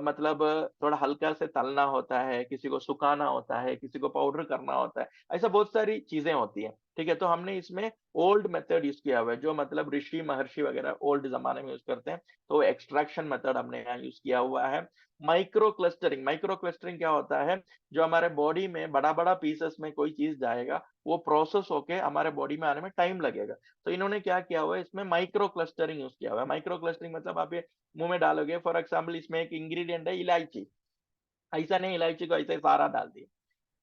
मतलब थोड़ा हल्का से तलना होता है, किसी को सुखाना होता है, किसी को पाउडर करना होता है, ऐसा बहुत सारी चीजें होती है। ठीक है, तो हमने इसमें ओल्ड मेथड यूज किया हुआ है, जो मतलब ऋषि महर्षि वगैरह ओल्ड जमाने में यूज करते हैं, तो एक्सट्रैक्शन मेथड हमने यहाँ यूज किया हुआ है। माइक्रो क्लस्टरिंग, माइक्रो क्लस्टरिंग क्या होता है, जो हमारे बॉडी में बड़ा बड़ा पीसेस में कोई चीज जाएगा, वो प्रोसेस होके हमारे बॉडी में आने में टाइम लगेगा। तो इन्होंने क्या किया हुआ है, इसमें माइक्रो क्लस्टरिंग यूज किया हुआ है। माइक्रो क्लस्टरिंग मतलब आप ये मुंह में डालोगे, फॉर एग्जाम्पल इसमें एक इंग्रेडिएंट है इलायची, ऐसा नहीं इलायची को ऐसे सारा डाल दिया,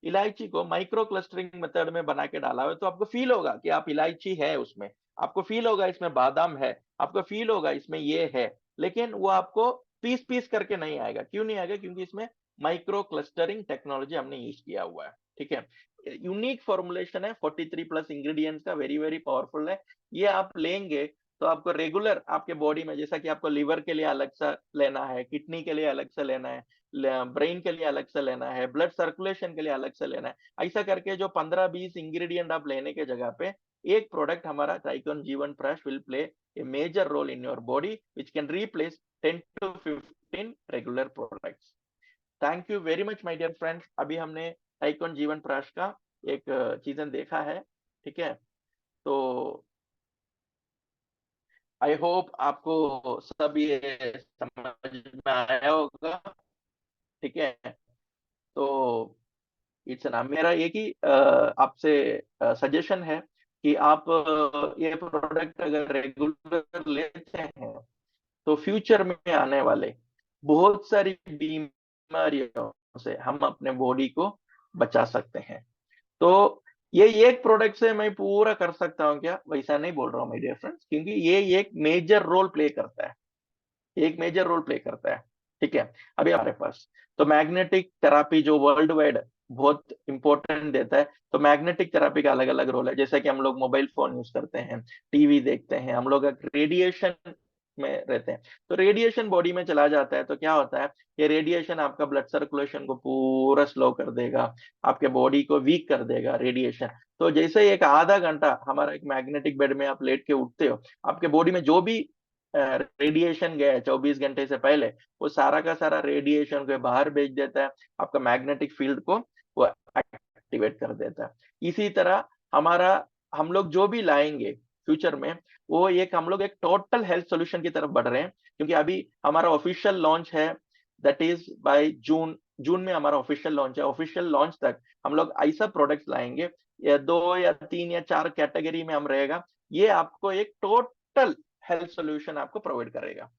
इलायची को माइक्रो क्लस्टरिंग मेथड में बना के डाला हुआ है, तो आपको फील होगा कि आप इलायची है उसमें, आपको फील होगा इसमें बादाम है, आपको फील होगा इसमें ये है, लेकिन वो आपको पीस पीस करके नहीं आएगा। क्यों नहीं आएगा? क्योंकि इसमें माइक्रो क्लस्टरिंग टेक्नोलॉजी हमने यूज किया हुआ है। ठीक है, यूनिक फॉर्मुलेशन है, 43 प्लस इंग्रेडिएंट्स का, वेरी वेरी पावरफुल है। ये आप लेंगे तो आपको रेगुलर आपके बॉडी में, जैसा कि आपको लिवर के लिए अलग सा लेना है, किडनी के लिए अलग से लेना है, ब्रेन के लिए अलग से लेना है, ब्लड सर्कुलेशन के लिए अलग से लेना है, ऐसा करके जो 15-20 इंग्रेडिएंट आप लेने के जगह पे एक प्रोडक्ट हमारा Tricon Jeevan Prakash will play a major role in your body which can replace 10 to 15 regular products. Thank you very much my dear friends. अभी हमने ट्राइकॉन जीवन प्रकाश का एक चीजन देखा है। ठीक है, तो आई होप आपको सब ये समझ में आया होगा। ठीक है, तो इट्स नाम मेरा एक ही आपसे सजेशन है कि आप ये प्रोडक्ट अगर रेगुलर लेते हैं तो फ्यूचर में आने वाले बहुत सारी बीमारियों से हम अपने बॉडी को बचा सकते हैं। तो ये एक प्रोडक्ट से मैं पूरा कर सकता हूँ क्या? वैसा नहीं बोल रहा हूँ माय डियर फ्रेंड्स, क्योंकि ये एक मेजर रोल प्ले करता है, एक मेजर रोल प्ले करता है। ठीक है, अभी हमारे पास तो मैग्नेटिक थेरापी जो वर्ल्ड वाइड बहुत इंपॉर्टेंट देता है, तो मैग्नेटिक थेरापी का अलग अलग रोल है। जैसे कि हम लोग मोबाइल फोन यूज करते हैं, टीवी देखते हैं, हम लोग रेडिएशन में रहते हैं, तो रेडिएशन बॉडी में चला जाता है तो क्या होता है, ये रेडिएशन आपका ब्लड सर्कुलेशन को पूरा स्लो कर देगा, आपके बॉडी को वीक कर देगा रेडिएशन। तो जैसे एक आधा घंटा हमारा एक मैग्नेटिक बेड में आप लेट के उठते हो, आपके बॉडी में जो भी रेडिएशन गया है 24 घंटे से पहले, वो सारा का सारा रेडिएशन को बाहर भेज देता है, आपका मैग्नेटिक फील्ड को वो एक्टिवेट कर देता है। इसी तरह हमारा, हम लोग जो भी लाएंगे फ्यूचर में, वो एक हम लोग एक टोटल हेल्थ सॉल्यूशन की तरफ बढ़ रहे हैं। क्योंकि अभी हमारा ऑफिशियल लॉन्च है, दैट इज बाय जून। जून में हमारा ऑफिशियल लॉन्च है। ऑफिशियल लॉन्च तक हम लोग ऐसा प्रोडक्ट्स लाएंगे, या 2 या 3 या 4 कैटेगरी में हम रहेगा, ये आपको एक टोटल हेल्थ सॉल्यूशन आपको प्रोवाइड करेगा।